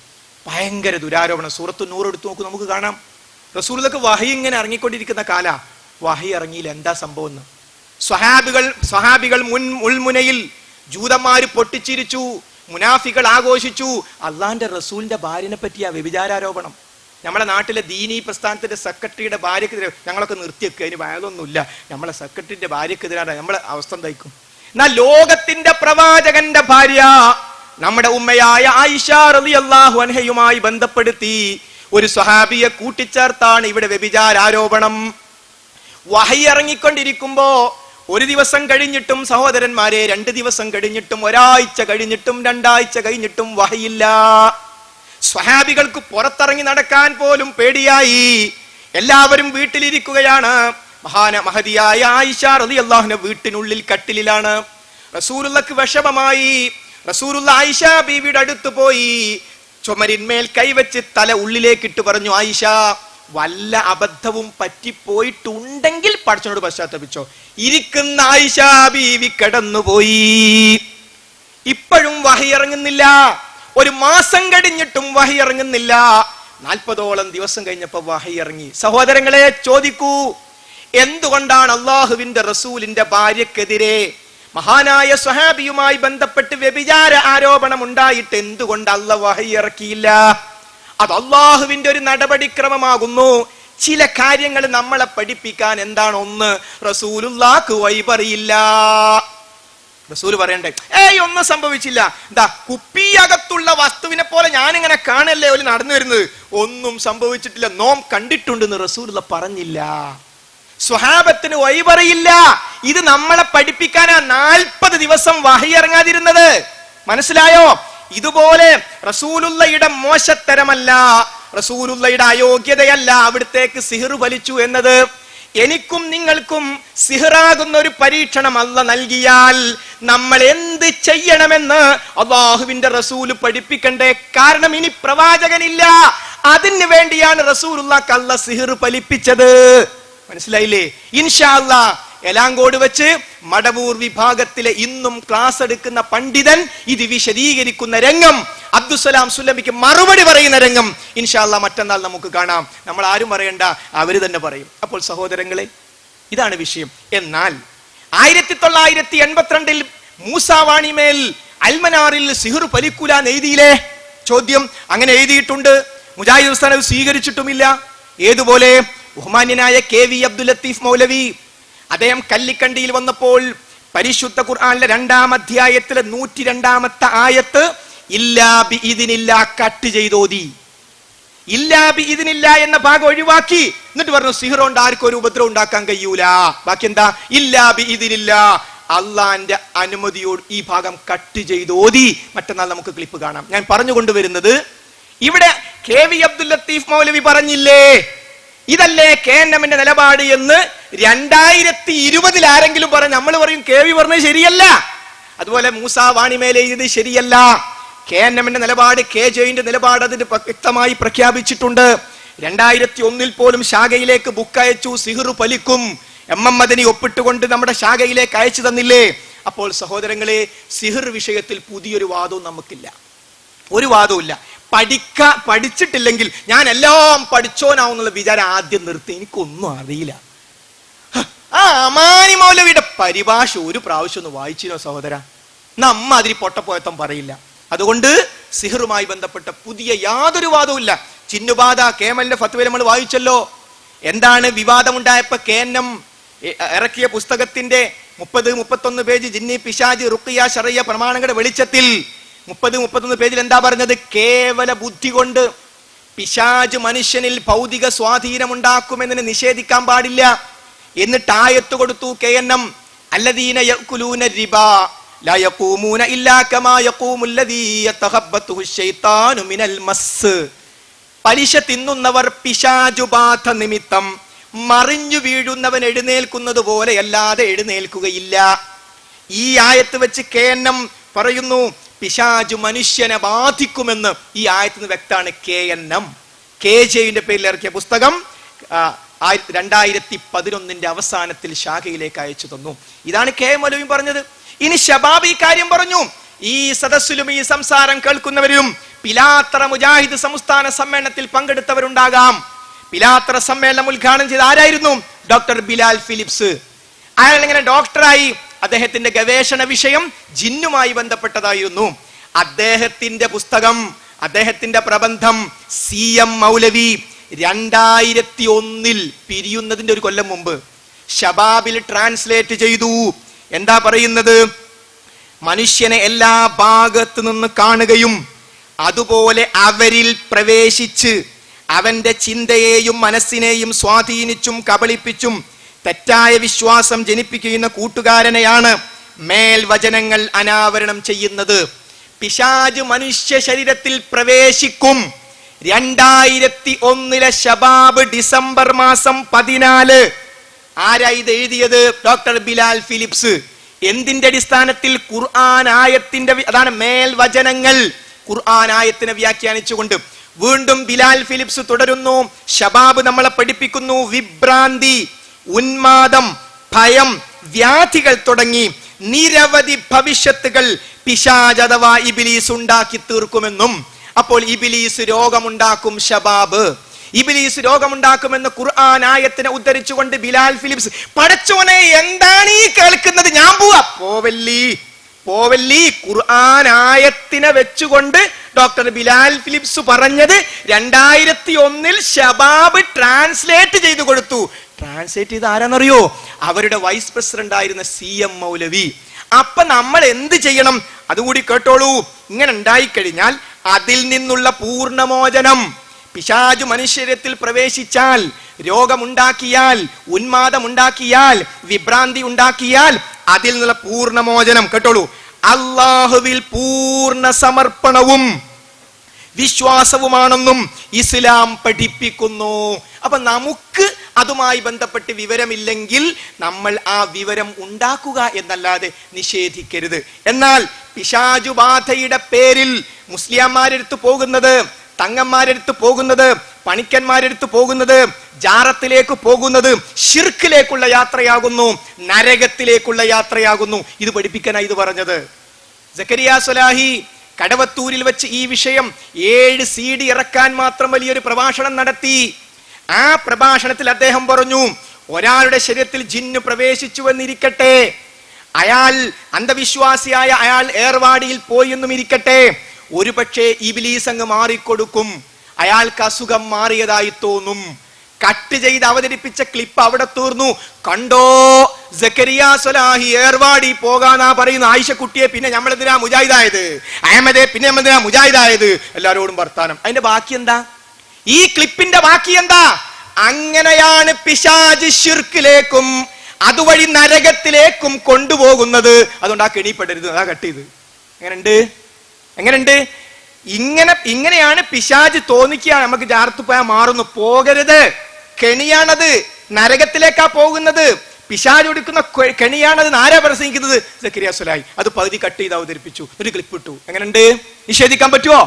ഭയങ്കര ദുരാരോപണം. സൂറത്തു നൂർ എടുത്തു നോക്കൂ, നമുക്ക് കാണാം. റസൂലുള്ളാഹിക്ക് വഹി ഇങ്ങനെ ഇറങ്ങിക്കൊണ്ടിരിക്കുന്ന കാല, വഹി ഇറങ്ങിയില്ല. എന്താ സംഭവം എന്ന് സ്വഹാബികൾ മുൾമുനയിൽ, ജൂതന്മാര് പൊട്ടിച്ചിരിച്ചു, മുനാഫികൾ ആഘോഷിച്ചു. അള്ളാന്റെ റസൂലിന്റെ ഭാര്യനെ പറ്റിയ വ്യഭിചാരോപണം. നമ്മളെ നാട്ടിലെ ദീനീ പ്രസ്ഥാനത്തിന്റെ സെക്രട്ടറിയുടെ ഭാര്യക്കെതിരെ ഞങ്ങളൊക്കെ നിർത്തിയൊക്കെ, അതിന് വയലൊന്നുമില്ല, നമ്മളെ സെക്രട്ടറിന്റെ ഭാര്യക്കെതിരാണ് നമ്മളെ അവസ്ഥ എന്തായിരിക്കും? എന്നാൽ ലോകത്തിന്റെ പ്രവാചകന്റെ ഭാര്യ നമ്മുടെ ഉമ്മയായ ആയിഷ റളിയല്ലാഹു അൻഹയുമായി ബന്ധപ്പെടുത്തി ഒരു സ്വഹാബിയെ കൂട്ടിച്ചേർത്താണ് ഇവിടെ വ്യഭിചാരോപണം. വഹി ഇറങ്ങിക്കൊണ്ടിരിക്കുമ്പോ ഒരു ദിവസം കഴിഞ്ഞിട്ടും സഹോദരന്മാരെ, 2 ദിവസം കഴിഞ്ഞിട്ടും, ഒരാഴ്ച കഴിഞ്ഞിട്ടും, 2 ആഴ്ച കഴിഞ്ഞിട്ടും വഹിയില്ല. സ്വഹാബികൾക്ക് പുറത്തിറങ്ങി നടക്കാൻ പോലും പേടിയായി. എല്ലാവരും വീട്ടിലിരിക്കുകയാണ്. മഹദിയായ ആയിഷ റളിയല്ലാഹു അൻഹ വീട്ടിനുള്ളിൽ കട്ടിലിലാണ്. റസൂലുള്ളാഹിക്ക് വിഷമമായി. റസൂലുള്ള ആയിഷ ബീവിയുടെ അടുത്ത് പോയി ചുമരിന്മേൽ കൈവച്ച് തല ഉള്ളിലേക്കിട്ട് പറഞ്ഞു, ആയിഷ, വല്ല അബദ്ധവും പറ്റിപ്പോയിട്ടുണ്ടെങ്കിൽ പടച്ചവനോട് പശ്ചാത്തപിച്ചോ. ഇരിക്കുന്ന ആയിഷ ബീവി കടന്നുപോയി. ഇപ്പോഴും വഹി ഇറങ്ങുന്നില്ല. 1 മാസം കഴിഞ്ഞിട്ടും വഹി ഇറങ്ങുന്നില്ല. 40ഓളം ദിവസം കഴിഞ്ഞപ്പോ വഹി ഇറങ്ങി. സഹോദരങ്ങളെ, ചോദിക്കൂ, എന്തുകൊണ്ടാണ് അള്ളാഹുവിന്റെ റസൂലിന്റെ ഭാര്യക്കെതിരെ മഹാനായ സ്വഹാബിയുമായി ബന്ധപ്പെട്ട് വ്യഭിചാര ആരോപണം ഉണ്ടായിട്ട് എന്തുകൊണ്ട് അല്ലാഹു വഹി ഇറക്കിയില്ല? അത് അള്ളാഹുവിന്റെ ഒരു നടപടിക്രമമാകുന്നു. ചില കാര്യങ്ങൾ നമ്മളെ പഠിപ്പിക്കാൻ എന്താണ്? ഒന്ന്, റസൂലുള്ളാഹിക്ക് വഴി പറയില്ല. റസൂല് പറയണ്ടേ, ഒന്നും സംഭവിച്ചില്ല, എന്താ കുപ്പിയകത്തുള്ള വസ്തുവിനെ പോലെ ഞാനിങ്ങനെ കാണല്ലേ ഒരു നടന്നു വരുന്നത്, ഒന്നും സംഭവിച്ചിട്ടില്ല, നോം കണ്ടിട്ടുണ്ടെന്ന് റസൂലുള്ള പറഞ്ഞില്ല. സ്വഹാബത്തിന് വഴി പറയില്ല. ഇത് നമ്മളെ പഠിപ്പിക്കാനാ 40 ദിവസം വഹി ഇറങ്ങാതിരുന്നത്. മനസ്സിലായോ? ഇതുപോലെ റസൂലുള്ളയുടെ മോശത്തരമല്ല, റസൂലുള്ളയുടെ അയോഗ്യതയല്ല അവിടത്തേക്ക് സിഹർ വലിച്ചു എന്നത്. എനിക്കും നിങ്ങൾക്കും സിഹറാകുന്ന ഒരു പരീക്ഷണം അല്ലാഹു നൽകിയാൽ നമ്മൾ എന്ത് ചെയ്യണമെന്ന് അല്ലാഹുവിന്റെ റസൂല് പഠിപ്പിക്കണ്ടേ? കാരണം ഇനി പ്രവാചകനില്ല. അതിനു വേണ്ടിയാണ് റസൂലുള്ളാഹിക്ക് അല്ലാഹു സിഹർ ഫലിപ്പിച്ചത്. മനസ്സിലായില്ലേ? ഇൻഷാ അല്ലാഹ് എലാങ്കോട് വെച്ച് മടവൂർ വിഭാഗത്തിലെ ഇന്നും ക്ലാസ് എടുക്കുന്ന പണ്ഡിതൻ ഇത് വിശദീകരിക്കുന്ന രംഗം, അബ്ദുസ്സലാം സുല്ലമിക്ക് മറുപടി പറയുന്ന രംഗം ഇൻഷാ അല്ലാഹ് മറ്റന്നാൾ നമുക്ക് കാണാം. നമ്മൾ ആരും പറയണ്ട, അവര് തന്നെ പറയും. അപ്പോൾ സഹോദരങ്ങളെ, ഇതാണ് വിഷയം. എന്നാൽ 1982 മൂസാവാണിമേൽ അൽമനാറിൽ സിഹർ ഫലിക്കൂല എഴുതിയില്ലേ? ചോദ്യം. അങ്ങനെ എഴുതിയിട്ടുണ്ട്. മുജാഹിദ് പ്രസ്ഥാനം സ്വീകരിച്ചിട്ടുമില്ല. ഏതുപോലെ ബഹുമാന്യനായ KV അബ്ദുൽ ലത്തീഫ് മൗലവി, അദ്ദേഹം കല്ലിക്കണ്ടിയിൽ വന്നപ്പോൾ പരിശുദ്ധ ഖുർആനിലെ 2-ാം അധ്യായത്തിലെ 102-ാമത്തെ ആയത്ത് ഇല്ലാ ബിഇദ്നില്ല കട്ട് ചെയ്തോതി. ഇല്ലാ ബിഇദ്നില്ല എന്ന ഭാഗം ഒഴിവാക്കി. എന്നിട്ട് പറഞ്ഞു സിഹർ കൊണ്ട് ആർക്കും ഒരു ഉപദ്രവം ഉണ്ടാക്കാൻ കഴിയൂല. ബാക്കി എന്താ? ഇല്ലാ ബിഇദ്നില്ല, അള്ളാന്റെ അനുമതിയോട് ഈ ഭാഗം കട്ട് ചെയ്തോതി. മറ്റന്നാൾ നമുക്ക് ക്ലിപ്പ് കാണാം. ഞാൻ പറഞ്ഞുകൊണ്ടുവരുന്നത്, ഇവിടെ KV അബ്ദുൽ ലത്തീഫ് മൗലവി പറഞ്ഞില്ലേ, ഇതല്ലേ KNMന്റെ നിലപാട് എന്ന് 2020 ആരെങ്കിലും പറഞ്ഞു? നമ്മൾ പറയും KV പറഞ്ഞത് ശരിയല്ല. അതുപോലെ മൂസാ വാണിമേലെ ഇത് ശരിയല്ല. KNMന്റെ നിലപാട്, KJന്റെ നിലപാട് അതിന് വ്യക്തമായി പ്രഖ്യാപിച്ചിട്ടുണ്ട്. 2001 പോലും ശാഖയിലേക്ക് ബുക്ക് അയച്ചു, സിഹർ ഫലിക്കും. MM മദനി ഒപ്പിട്ടുകൊണ്ട് നമ്മുടെ ശാഖയിലേക്ക് അയച്ചു തന്നില്ലേ? അപ്പോൾ സഹോദരങ്ങളെ, സിഹർ വിഷയത്തിൽ പുതിയൊരു വാദവും നമുക്കില്ല, ഒരു വാദവും ഇല്ല. പഠിച്ചിട്ടില്ലെങ്കിൽ ഞാൻ എല്ലാം പഠിച്ചോനാവുന്നുള്ള വിചാരം ആദ്യം നിർത്തി. എനിക്കൊന്നും അറിയില്ല. ആ അമാനി മൗലവിയുടെ പരിഭാഷ ഒരു പ്രാവശ്യം ഒന്ന് വായിച്ചിനോ സഹോദര? നമ്മ അതിന് പൊട്ടപ്പോയത്തം പറയില്ല. അതുകൊണ്ട് സിഹറുമായി ബന്ധപ്പെട്ട പുതിയ യാതൊരു വാദവും ഇല്ല. ചിന്നുബാധ കേമലിന്റെ ഫത്വയിൽ നമ്മൾ വായിച്ചല്ലോ. എന്താണ് വിവാദമുണ്ടായപ്പോ KNM ഇറക്കിയ പുസ്തകത്തിന്റെ 30-31 പേജ് ജിന്നി പിശാജ് റുഖിയ ശറിയ പ്രമാണങ്ങളുടെ വെളിച്ചത്തിൽ 30-31 പേജിൽ എന്താ പറഞ്ഞത്? കേവല ബുദ്ധി കൊണ്ട് പിശാജ് മനുഷ്യനിൽ ഭൗതിക സ്വാധീനം ഉണ്ടാക്കുമെന്ന് നിഷേധിക്കാൻ പാടില്ല. എന്നിട്ട് ആയത്ത് കൊടുത്തു KNM, അല്ലദീന യഅ്കുലൂന റിബാ ലാ യഖൂമൂന ഇല്ലാ കമാ യഖൂമുൽ ലദീ യതഖബ്ബതുഹു ശൈത്താനു മിനൽ മസ്. പലിശ തിന്നുന്നവർ പിശാചുബാധ നിമിത്തം മറിഞ്ഞു വീഴുന്നവൻ എഴുന്നേൽക്കുന്നത് പോലെ അല്ലാതെ എഴുന്നേൽക്കുകയില്ല. ഈ ആയത്ത് വെച്ച് KNM പറയുന്നു പിശാചു മനുഷ്യനെ ബാധിക്കുമെന്ന്. ഈ ആയത്തിന് വ്യക്തമാണ്. KNM KJയുടെ പേരിൽ ഇറക്കിയ പുസ്തകം 2011 അവസാനത്തിൽ ശാഖയിലേക്ക് അയച്ചു തന്നു. ഇതാണ് K മൗലവി പറഞ്ഞത്. ഇനി ശബാബ് ഈ കാര്യം പറഞ്ഞു. ഈ സദസ്സിലും ഈ സംസാരം കേൾക്കുന്നവരും പിലാത്തറ മുജാഹിദ് സംസ്ഥാന സമ്മേളനത്തിൽ പങ്കെടുത്തവരുണ്ടാകാം. പിലാത്തറ സമ്മേളനം ഉദ്ഘാടനം ചെയ്ത ആരായിരുന്നു? Doctor Bilal Philips. അയാൾ ഇങ്ങനെ ഡോക്ടറായി. അദ്ദേഹത്തിന്റെ ഗവേഷണ വിഷയം ജിന്നുമായി ബന്ധപ്പെട്ടതായിരുന്നു. അദ്ദേഹത്തിന്റെ പുസ്തകം, അദ്ദേഹത്തിന്റെ പ്രബന്ധം CM മൗലവി 2001 പിരിയുന്നതിന്റെ ഒരു കൊല്ലം മുമ്പ് ഷബാബിൽ ട്രാൻസ്ലേറ്റ് ചെയ്തു. എന്താ പറയുന്നത്? മനുഷ്യനെ എല്ലാ ഭാഗത്തു നിന്ന് കാണുകയും അതുപോലെ അവരിൽ പ്രവേശിച്ച് അവന്റെ ചിന്തയെയും മനസ്സിനെയും സ്വാധീനിച്ചും കബളിപ്പിച്ചും തെറ്റായ വിശ്വാസം ജനിപ്പിക്കുന്ന കൂട്ടുകാരനെയാണ് മേൽവചനങ്ങൾ അനാവരണം ചെയ്യുന്നത്. പിശാച് മനുഷ്യ ശരീരത്തിൽ പ്രവേശിക്കും. 2001 ശബാബ് ഡിസംബർ മാസം 14. ആരാ ഇത് എഴുതിയത്? Doctor Bilal Philips. എന്തിന്റെ അടിസ്ഥാനത്തിൽ? ഖുർആൻ ആയത്തിന്റെ, അതാണ് മേൽവചനങ്ങൾ. ഖുർആൻ ആയത്തിനെ വ്യാഖ്യാനിച്ചുകൊണ്ട് വീണ്ടും ബിലാൽ ഫിലിപ്സ് തുടരുന്നു. ശബാബ് നമ്മളെ പഠിപ്പിക്കുന്നു വിഭ്രാന്തി, ഉന്മാദം, ഭയം, വ്യാധികൾ തുടങ്ങി നിരവധി ഭവിഷ്യത്തുകൾ പിശാച് അഥവാ ഇബ്ലീസ് ഉണ്ടാക്കി തീർക്കുമെന്നും. അപ്പോൾ ഇബ്ലീസ് രോഗമുണ്ടാക്കും. ശബാബ് ഇബ്ലീസ് രോഗമുണ്ടാക്കുമെന്ന് ഖുർആൻ ആയത്തിനെ ഉദ്ധരിച്ചുകൊണ്ട് ബിലാൽ ഫിലിപ്സ്, പടച്ചോനെ എന്താണ് ഈ കേൾക്കുന്നത്? ഞാൻ പോവാ. പോവല്ലി ഖുർആൻ ആയത്തിനെ വെച്ചുകൊണ്ട് ഡോക്ടർ ബിലാൽ ഫിലിപ്സ് പറഞ്ഞത് 2001 ശബാബ് ട്രാൻസ്ലേറ്റ് ചെയ്തു കൊടുത്തു. ട്രാൻസ്ലേറ്റ് ചെയ്ത് ആരാന്നറിയോ? അവരുടെ വൈസ് പ്രസിഡന്റ് ആയിരുന്ന CM മൗലവി. അപ്പൊ നമ്മൾ എന്ത് ചെയ്യണം? അതുകൂടി കേട്ടോളൂ. ഇങ്ങനെ ഉണ്ടായിക്കഴിഞ്ഞാൽ അതിൽ നിന്നുള്ള പൂർണ്ണമോചനം, പിശാചു മനുഷ്യരത്തിൽ പ്രവേശിച്ചാൽ, രോഗമുണ്ടാക്കിയാൽ, ഉന്മാദമുണ്ടാക്കിയാൽ, വിഭ്രാന്തി ഉണ്ടാക്കിയാൽ അതിൽ നിന്നുള്ള പൂർണ്ണമോചനം കേട്ടോളൂ. അല്ലാഹുവിൽ പൂർണ്ണ സമർപ്പണവും വിശ്വാസവുമാണെന്നും ഇസ്ലാം പഠിപ്പിക്കുന്നു. അപ്പൊ നമുക്ക് അതുമായി ബന്ധപ്പെട്ട് വിവരമില്ലെങ്കിൽ നമ്മൾ ആ വിവരം ഉണ്ടാക്കുക എന്നല്ലാതെ നിഷേധിക്കരുത്. എന്നാൽ പിശാചുബാധയുടെ പേരിൽ മുസ്ലിംമാരെടുത്ത് പോകുന്നത്, തങ്ങന്മാരെടുത്ത് പോകുന്നത്, പണിക്കന്മാരെടുത്ത് പോകുന്നത്, ജാറത്തിലേക്ക് പോകുന്നത് ശിർക്കിലേക്കുള്ള യാത്രയാകുന്നു, നരകത്തിലേക്കുള്ള യാത്രയാകുന്നു. ഇത് പഠിപ്പിക്കാനാണ് ഇത് പറഞ്ഞത്. സക്കരിയ സ്വലാഹി കടവത്തൂരിൽ വെച്ച് ഈ വിഷയം 7 CD ഇറക്കാൻ മാത്രം വലിയൊരു പ്രഭാഷണം നടത്തി. ആ പ്രഭാഷണത്തിൽ അദ്ദേഹം പറഞ്ഞു, ഒരാളുടെ ശരീരത്തിൽ ജിന്ന് പ്രവേശിച്ചു എന്നിരിക്കട്ടെ, അയാൾ അന്ധവിശ്വാസിയായ അയാൾ ഏർവാടിയിൽ പോയി എന്നും ഇരിക്കട്ടെ, ഒരു പക്ഷേ ഇബ്ലീസ് അങ്ങ് മാറിക്കൊടുക്കും, അയാൾക്ക് അസുഖം മാറിയതായി തോന്നും. കട്ട് ചെയ്ത് അവതരിപ്പിച്ച ക്ലിപ്പ് അവിടെ തീർന്നു. കണ്ടോ, സക്കരിയ സ്വലാഹി ഏർവാടി പോകാന്നാ പറയുന്ന ആയിഷക്കുട്ടിയെ പിന്നെ നമ്മളെന്തിനാ മുജാഹിദായത്, അഹമ്മദെ പിന്നെ നമ്മളെന്തിനാ മുജാഹിദായത്, എല്ലാരോടും വർത്താനം. അതിന്റെ ബാക്കി എന്താ? ഈ ക്ലിപ്പിന്റെ ബാക്കി എന്താ? അങ്ങനെയാണ് പിശാച് ശിർക്കിലേക്കും അതുവഴി നരകത്തിലേക്കും കൊണ്ടുപോകുന്നത്. അതുകൊണ്ട് ആ കെണിപ്പെടരുത്, അതാ കട്ട് ചെയ്ത്. എങ്ങനെയുണ്ട്? ഇങ്ങനെയാണ് പിശാച് തോന്നിക്കുകയാണ് നമുക്ക് ജാറത്ത് പോയാൽ മാറുന്നു. പോകരുത്, കെണിയാണത്, നരകത്തിലേക്കാ പോകുന്നത്. പിശാച് കൊടുക്കുന്ന കെണിയാണത്. ആരാ പ്രസംഗിക്കുന്നത്? സക്കരിയ സ്വലാഹി. അത് പകുതി കട്ട് ചെയ്ത് അവതരിപ്പിച്ചു, ഒരു ക്ലിപ്പ് ഇട്ടു. എങ്ങനെയുണ്ട്? നിഷേധിക്കാൻ പറ്റുമോ?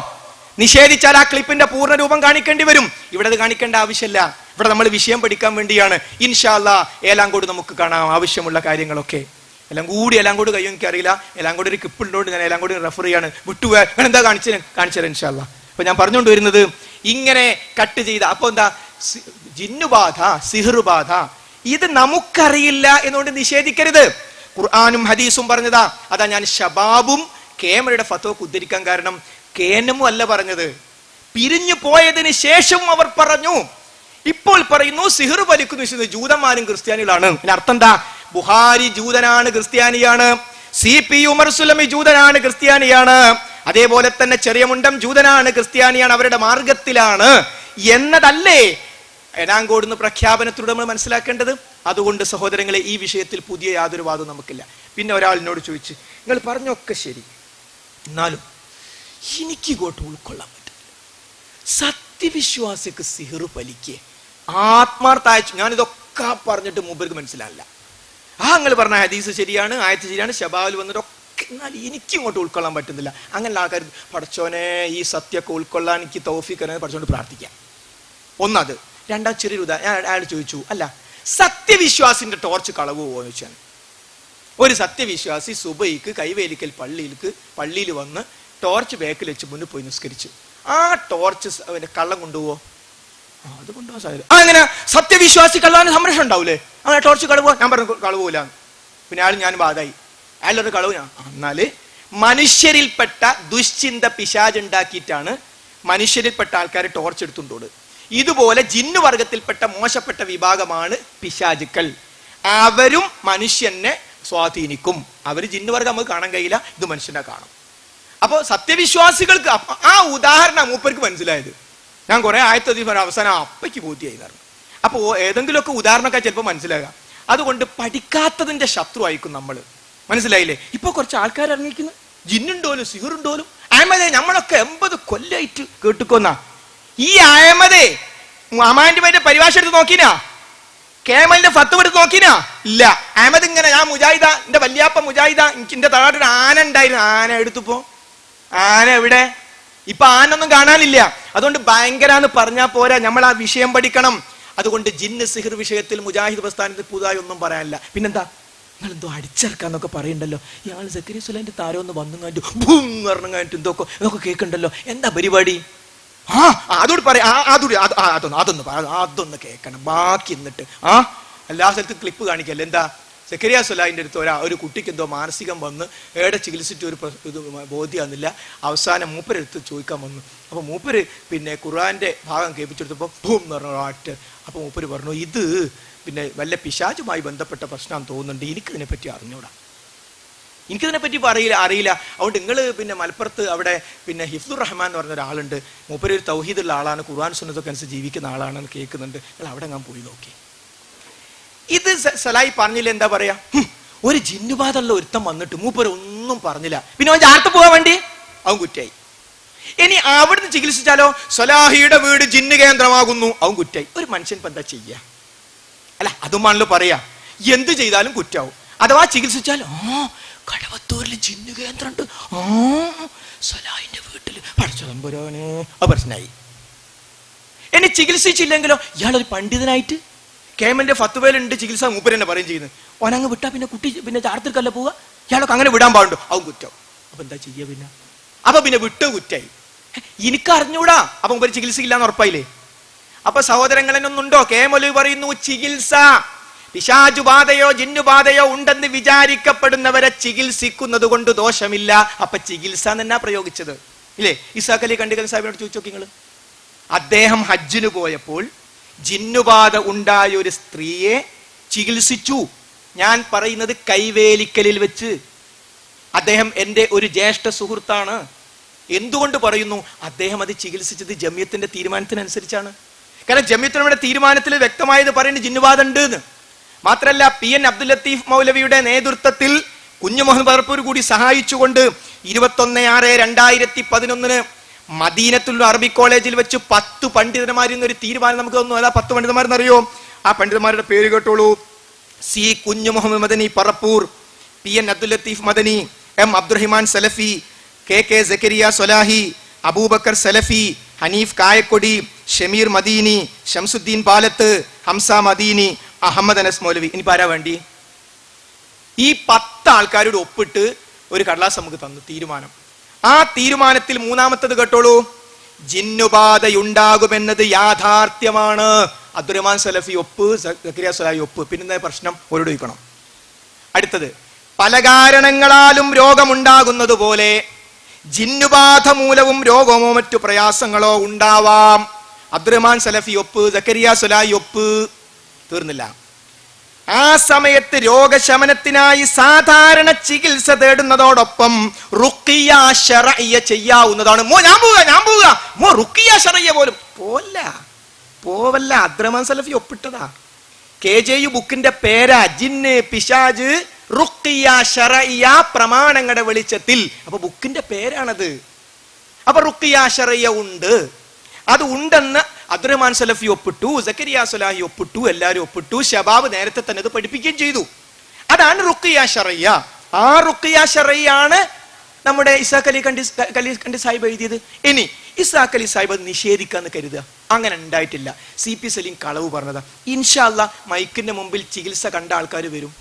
നിഷേധിച്ചാൽ ആ ക്ലിപ്പിന്റെ പൂർണ്ണ രൂപം കാണിക്കേണ്ടി വരും. ഇവിടെ അത് കാണിക്കേണ്ട ആവശ്യമില്ല. ഇവിടെ നമ്മൾ വിഷയം പഠിക്കാൻ വേണ്ടിയാണ്. ഇൻഷാ അല്ലാഹ് ഏലാങ്കോട് നമുക്ക് കാണാം ആവശ്യമുള്ള കാര്യങ്ങളൊക്കെ. എല്ലാം കൂടി കഴിയും എനിക്കറിയില്ല. എല്ലാം കൂടി ഒരു ക്ലിപ്പുണ്ടോണ്ട് ഞാൻ എല്ലാം കൂടി റെഫർ ചെയ്യാണ്. വിട്ടുപോയാൽ എന്താ കാണിച്ചു തരാം ഇൻഷാ അല്ലാഹ്. അപ്പൊ ഞാൻ പറഞ്ഞുകൊണ്ട് വരുന്നത്, ഇങ്ങനെ കട്ട് ചെയ്ത അപ്പൊ എന്താ ജിന്നുബാധ, സിഹ്റുബാധ, ഇത് നമുക്കറിയില്ല എന്നുകൊണ്ട് നിഷേധിക്കരുത്. ഖുർആനും ഹദീസും പറഞ്ഞതാ. അതാ ഞാൻ ഷബാബും കേമയുടെ ഫത്വക്ക് ഉദ്ധരിക്കാൻ കാരണം. കേനമും അല്ല പറഞ്ഞത്, പിരിഞ്ഞു പോയതിന് ശേഷം അവർ പറഞ്ഞു. ഇപ്പോൾ പറയുന്നു സിഹർ വലിക്കുന്നു ജൂതന്മാരും ക്രിസ്ത്യാനികളാണ്. അർത്ഥം എന്താ? ബുഹാരി ജൂതനാണ്, ക്രിസ്ത്യാനിയാണ്. CP ഉമർ സുലമി ജൂതനാണ്, ക്രിസ്ത്യാനിയാണ്. അതേപോലെ തന്നെ ചെറിയ മുണ്ടം ജൂതനാണ്, ക്രിസ്ത്യാനിയാണ്, അവരുടെ മാർഗത്തിലാണ് എന്നതല്ലേ എനാങ്കോടുന്ന പ്രഖ്യാപനത്തിലൂടെ നമ്മൾ മനസ്സിലാക്കേണ്ടത്. അതുകൊണ്ട് സഹോദരങ്ങളെ, ഈ വിഷയത്തിൽ പുതിയ യാതൊരു വാദവും നമുക്കില്ല. പിന്നെ ഒരാൾ എന്നോട് ചോദിച്ചു, നിങ്ങൾ പറഞ്ഞൊക്കെ ശരി, എന്നാലും എനിക്ക് ഇങ്ങോട്ട് ഉൾക്കൊള്ളാൻ പറ്റില്ല. സത്യവിശ്വാസിക്ക് സിഹർ പലിക്കേ ആത്മാർത്ഥായ, ഞാനിതൊക്കെ പറഞ്ഞിട്ട് മൂപ്പർക്ക് മനസ്സിലാവില്ല. നിങ്ങൾ പറഞ്ഞ ഹദീസ് ശരിയാണ്, ആയത്ത് ശരിയാണ്, ശബാവിൽ വന്നിട്ടൊക്കെ, എന്നാൽ എനിക്ക് ഇങ്ങോട്ട് ഉൾക്കൊള്ളാൻ പറ്റുന്നില്ല. അങ്ങനെയുള്ള ആൾക്കാർ പടച്ചോനെ ഈ സത്യമൊക്കെ ഉൾക്കൊള്ളാൻ എനിക്ക് തൗഫീഖ് തരണേ പഠിച്ചോണ്ട് പ്രാർത്ഥിക്കാം. ഒന്നത്. രണ്ടാം ചെറിയൊരു അയാൾ ചോദിച്ചു, അല്ല സത്യവിശ്വാസിന്റെ ടോർച്ച് കളവ് പോവോ എന്ന് ചോദിച്ചാൽ. ഒരു സത്യവിശ്വാസി സുബൈക്ക് കൈവേലിക്കൽ പള്ളിയിൽ വന്ന് ടോർച്ച് ബാക്കിൽ വെച്ച് മുന്നിൽ പോയി നിസ്കരിച്ചു. ആ ടോർച്ച് കള്ളം കൊണ്ടുപോവോ? അത് കൊണ്ടുപോകാൻ സാധ്യത. അങ്ങനെ സത്യവിശ്വാസി കള്ളാന് സംരക്ഷണം ഉണ്ടാവൂലേ? അങ്ങനെ ടോർച്ച് കളവോ? ഞാൻ പറഞ്ഞു കളവൂല. പിന്നെ ഞാൻ ബാധായി. അയാളൊരു കളവ്. എന്നാല് മനുഷ്യരിൽപ്പെട്ട ദുശ്ചിന്ത പിശാചുണ്ടാക്കിയിട്ടാണ് മനുഷ്യരിൽപ്പെട്ട ആൾക്കാർ ടോർച്ച് എടുത്തുകൊണ്ടോട്. ഇതുപോലെ ജിന്നു വർഗത്തിൽപ്പെട്ട മോശപ്പെട്ട വിഭാഗമാണ് പിശാചുക്കൾ. അവരും മനുഷ്യനെ സ്വാധീനിക്കും. അവര് ജിന്നു വർഗം നമുക്ക് കാണാൻ കഴിയില്ല, ഇത് മനുഷ്യനെ കാണും. അപ്പോ സത്യവിശ്വാസികൾക്ക് ആ ഉദാഹരണം മൂപ്പർക്ക് മനസ്സിലായത്. ഞാൻ കുറെ ആയത്തതി അവസാനം അപ്പയ്ക്ക് ബോധ്യായി പറഞ്ഞു. അപ്പോ ഏതെങ്കിലുമൊക്കെ ഉദാഹരണമൊക്കെ ചിലപ്പോൾ മനസ്സിലാകാം. അതുകൊണ്ട് പഠിക്കാത്തതിന്റെ ശത്രു ആയിരിക്കും നമ്മൾ. മനസ്സിലായില്ലേ? ഇപ്പൊ കുറച്ച് ആൾക്കാർ ഇറങ്ങിയിരിക്കുന്നു, ജിന്നുണ്ടോലും സിഹറുണ്ടോലും. അഹമ്മദേ നമ്മളൊക്കെ 80 കൊല്ലായിട്ട് കേട്ടുക്കൊന്ന ഈ അഹമ്മദേ അമാന്റെ പരിഭാഷ എടുത്ത് നോക്കിനാ? കേമലിന്റെ ഫത്വ എടുത്ത് നോക്കിനാ? ഇല്ല. അഹമ്മദ് ഇങ്ങനെ ഞാൻ മുജാഹിദ, എന്റെ വല്യാപ്പ മുജാഹിദ, എനിക്ക് എന്റെ തറവാട്ടിൽ ആന ഉണ്ടായിരുന്നു. ആന എടുത്തുപ്പോ ആന എവിടെ? ഇപ്പൊ ആനൊന്നും കാണാനില്ല. അതുകൊണ്ട് ഭയങ്കരാന്ന് പറഞ്ഞാ പോരാ, നമ്മൾ ആ വിഷയം പഠിക്കണം. അതുകൊണ്ട് ജിന്ന് സിഹിർ വിഷയത്തിൽ മുജാഹിദ് പ്രസ്ഥാനത്തിൽ പുതുതായി ഒന്നും പറയാനില്ല. പിന്നെന്താ, നിങ്ങൾ എന്തോ അടിച്ചിറക്കാന്നൊക്കെ പറയണ്ടല്ലോ. ഇയാൾ സക്കരിയ സുലൈന്റെ താരം ഒന്ന് വന്നു കാണിച്ചു ഭൂങ്ങറിഞ്ഞു എന്തൊക്കെ കേൾക്കണ്ടല്ലോ. എന്താ പരിപാടി? അതോട് പറയാ, അതൊന്ന് കേൾക്കണം. ബാക്കി എന്നിട്ട് എല്ലാ സ്ഥലത്തും ക്ലിപ്പ് കാണിക്കല്ലേ. എന്താ സക്കരിയ സുലൈന്റെ അടുത്ത് ഒരു കുട്ടിക്ക് എന്തോ മാനസികം വന്ന് ഏടെ ചികിത്സിച്ചിട്ട് ഒരു ഇത് ബോധ്യമാകുന്നില്ല. അവസാനം മൂപ്പരെടുത്ത് ചോദിക്കാൻ വന്നു. അപ്പൊ മൂപ്പര് പിന്നെ ഖുർആന്റെ ഭാഗം കേൾപ്പിച്ചെടുത്തപ്പോ ഭൂം എന്ന് പറഞ്ഞ ആട്ട്. അപ്പൊ മൂപ്പര് പറഞ്ഞു, ഇത് പിന്നെ വല്ല പിശാചുമായി ബന്ധപ്പെട്ട പ്രശ്നം തോന്നുന്നുണ്ട്, എനിക്കിതിനെപ്പറ്റി അറിഞ്ഞൂടാ, എനിക്കിതിനെപ്പറ്റി അറിയില്ല. അതുകൊണ്ട് നിങ്ങൾ പിന്നെ മലപ്പുറത്ത് അവിടെ പിന്നെ ഹിഫ്ദുർ റഹ്മാൻ എന്ന് പറഞ്ഞ ഒരാളുണ്ട്, മൂപ്പര് ഒരു തൗഹീദുള്ള ആളാണ്, ഖുർആൻ സുന്നത്തൊക്കെ അനുസരിച്ച് ജീവിക്കുന്ന ആളാണെന്ന് കേൾക്കുന്നുണ്ട്, നിങ്ങൾ അവിടെ ഞാൻ പോയി നോക്കി. ഇത് സലായി പറഞ്ഞില്ല. എന്താ പറയാ, ഒരു ജിന്നുബാധുള്ള ഒരുത്തം വന്നിട്ട് മൂപ്പര് ഒന്നും പറഞ്ഞില്ല, പിന്നെ അവൻ ജാർത്ത് പോകാൻ വേണ്ടി അവൻ കുറ്റായി. ഇനി അവിടുന്ന് ചികിത്സിച്ചാലോ, സലാഹിയുടെ വീട് ജിന്ന് കേന്ദ്രമാകുന്നു, അവൻ കുറ്റായി. ഒരു മനുഷ്യൻ ഇപ്പൊ എന്താ ചെയ്യാ? അല്ല അതുമാണല്ലോ പറയാ, എന്ത് ചെയ്താലും കുറ്റാവും. അഥവാ ചികിത്സിച്ചാൽ കടവത്തൂരിൽ ജിന്ന് കേന്ദ്രം ഉണ്ട്, സലാഹിന്റെ വീട്ടില് പഠിച്ചതമ്പുരാനെ, അത് പ്രശ്നമായി. എന്നെ ചികിത്സിച്ചില്ലെങ്കിലോ, ഇയാളൊരു പണ്ഡിതനായിട്ട് കേമന്റെ ഫത്വയിലുണ്ട് ചികിത്സ, മൂപ്പര് തന്നെ പറയും ചെയ്യുന്നത്. ഓനങ്ങ് വിട്ടാ പിന്നെ കുട്ടി പിന്നെ ചാർത്തിൽക്കല്ല പോവുക, ഇയാളൊക്കെ അങ്ങനെ വിടാൻ പാടുണ്ടോ? അവൻ കുറ്റം. അപ്പൊ എന്താ ചെയ്യാ? അപ്പൊ പിന്നെ വിട്ട് കുറ്റായി. എനിക്ക് അറിഞ്ഞൂടാ, അപ്പൊ മൂപ്പര് ചികിത്സയില്ലാന്ന് ഉറപ്പായില്ലേ? അപ്പൊ സഹോദരങ്ങളെന്നൊന്നുണ്ടോ? കേമലു പറയുന്നു, ചികിത്സ പിശാചുബാധയോ ജിന്നുബാധയോ ഉണ്ടെന്ന് വിചാരിക്കപ്പെടുന്നവരെ ചികിത്സിക്കുന്നത് കൊണ്ട് ദോഷമില്ല. അപ്പൊ ചികിത്സ എന്നാ പ്രയോഗിച്ചത് ഇല്ലേ? ഇസാഖ് അലി കണ്ടികൽ സാഹിബിനോട് ചോദിച്ചു നോക്കി നിങ്ങൾ. അദ്ദേഹം ഹജ്ജിന് പോയപ്പോൾ ജിന്നുബാധ ഉണ്ടായ ഒരു സ്ത്രീയെ ചികിത്സിച്ചു. ഞാൻ പറയുന്നത് കൈവേലിക്കലിൽ വെച്ച്. അദ്ദേഹം എൻ്റെ ഒരു ജ്യേഷ്ഠ സുഹൃത്താണ്. എന്തുകൊണ്ട് പറയുന്നു? അദ്ദേഹം അത് ചികിത്സിച്ചത് ജമിയത്തിന്റെ തീരുമാനത്തിനനുസരിച്ചാണ്. കാരണം ജമിയത്തിന്റെ തീരുമാനത്തിൽ വ്യക്തമായത് പറയുന്നത് ജിന്നുബാധ ഉണ്ട് എന്ന്. മാത്രല്ല PN അബ്ദുൽ ലത്തീഫ് മൗലവിയുടെ നേതൃത്വത്തിൽ കുഞ്ഞു മുഹമ്മദ് ബദർപൂർ കൂടി സഹായിച്ചുകൊണ്ട് 21/6/2011 മദീനത്തുൽ അറബി കോളേജിൽ വെച്ച് 10 പണ്ഡിതന്മാരിൽ ഒരു തീരുമാനം നമുക്ക് തന്നു. അതാ 10 പണ്ഡിതന്മാരെന്നറിയോ? ആ പണ്ഡിതന്മാരുടെ പേര് കേട്ടോളൂ. സി കുഞ്ഞു മുഹമ്മദ് മദനി പറപ്പൂർ, PN അബ്ദുൽ ലത്തീഫ് മദനി, M അബ്ദുറഹിമാൻ സലഫി, KK സക്കരിയ സൊലാഹി, അബൂബക്കർ സലഫി, ഹനീഫ് കായക്കൊടി, ഷമീർ മദീനി, ഷംസുദ്ദീൻ പാലത്ത്, ഹംസ മദീനി, അഹമ്മദ് അനസ് മൗലവി. ഇനി ആരാ വേണ്ടി? ഈ 10 ആൾക്കാരോട് ഒപ്പിട്ട് ഒരു കടലാസ് നമുക്ക് തന്നു തീരുമാനം. ആ തീരുമാനത്തിൽ മൂന്നാമത്തത് കേട്ടോളൂ, ജിന്നുബാധയുണ്ടാകുമെന്നത് യാഥാർത്ഥ്യമാണ്. അബ്ദുറഹ്മാൻ സലഫി ഒപ്പ്, സക്കരിയ സൊലാഹി ഒപ്പ്. പിന്നെ പ്രശ്നം ഓരോട് ചോദിക്കണം. അടുത്തത് പല കാരണങ്ങളാലും രോഗമുണ്ടാകുന്നത് പോലെ ജിന്നുബാധ മൂലവും രോഗമോ മറ്റു പ്രയാസങ്ങളോ ഉണ്ടാവാം. അബ്ദുറഹ്മാൻ സലഫി ഒപ്പ്, സക്കരിയ സുലായി ഒപ്പ്. തീർന്നില്ല. ആ സമയത്ത് രോഗശമനത്തിനായി സാധാരണ ചികിത്സ തേടുന്നതോടൊപ്പം റുഖിയ ശർഇയ്യ ചെയ്യാവുന്നതാണ്. ഞാൻ പോവുക റുഖിയ ശർഇയ്യ പോലും പോവല്ല. അബ്ദുറഹ്മാൻ സലഫി ഒപ്പിട്ടതാ. KJU ബുക്കിന്റെ പേരാ ജിന്ന് പിശാജ് റുഖിയ ശർഇയ്യ പ്രമാണങ്ങളുടെ വെളിച്ചത്തിൽ. അപ്പൊ ബുക്കിന്റെ പേരാണത്. അപ്പൊ റുഖിയ ശർഇയ്യ ഉണ്ട്. അത് ഉണ്ടെന്ന് അബ്ദുറഹ്മാൻ സലഫി ഒപ്പിട്ടു, സക്കരിയ സുലാഹി ഒപ്പിട്ടു, എല്ലാവരും ഒപ്പിട്ടു. ശബാബ് നേരത്തെ തന്നെ അത് പഠിപ്പിക്കുകയും ചെയ്തു. അതാണ് റുഖിയ ശർഇയ്യ. ആ റുഖിയ ശർഇയ്യാണ് നമ്മുടെ ഇസാഖ് അലി കണ്ടി സാഹിബ് എഴുതിയത്. ഇനി ഇസാഖ് അലി സാഹിബ് അത് നിഷേധിക്കാന്ന് കരുതുക. അങ്ങനെ ഉണ്ടായിട്ടില്ല. CP സലീം കളവ് പറഞ്ഞതാ. ഇൻഷാ അല്ലാഹ് മൈക്കിന്റെ മുമ്പിൽ ചികിത്സ കണ്ട ആൾക്കാർ വരും.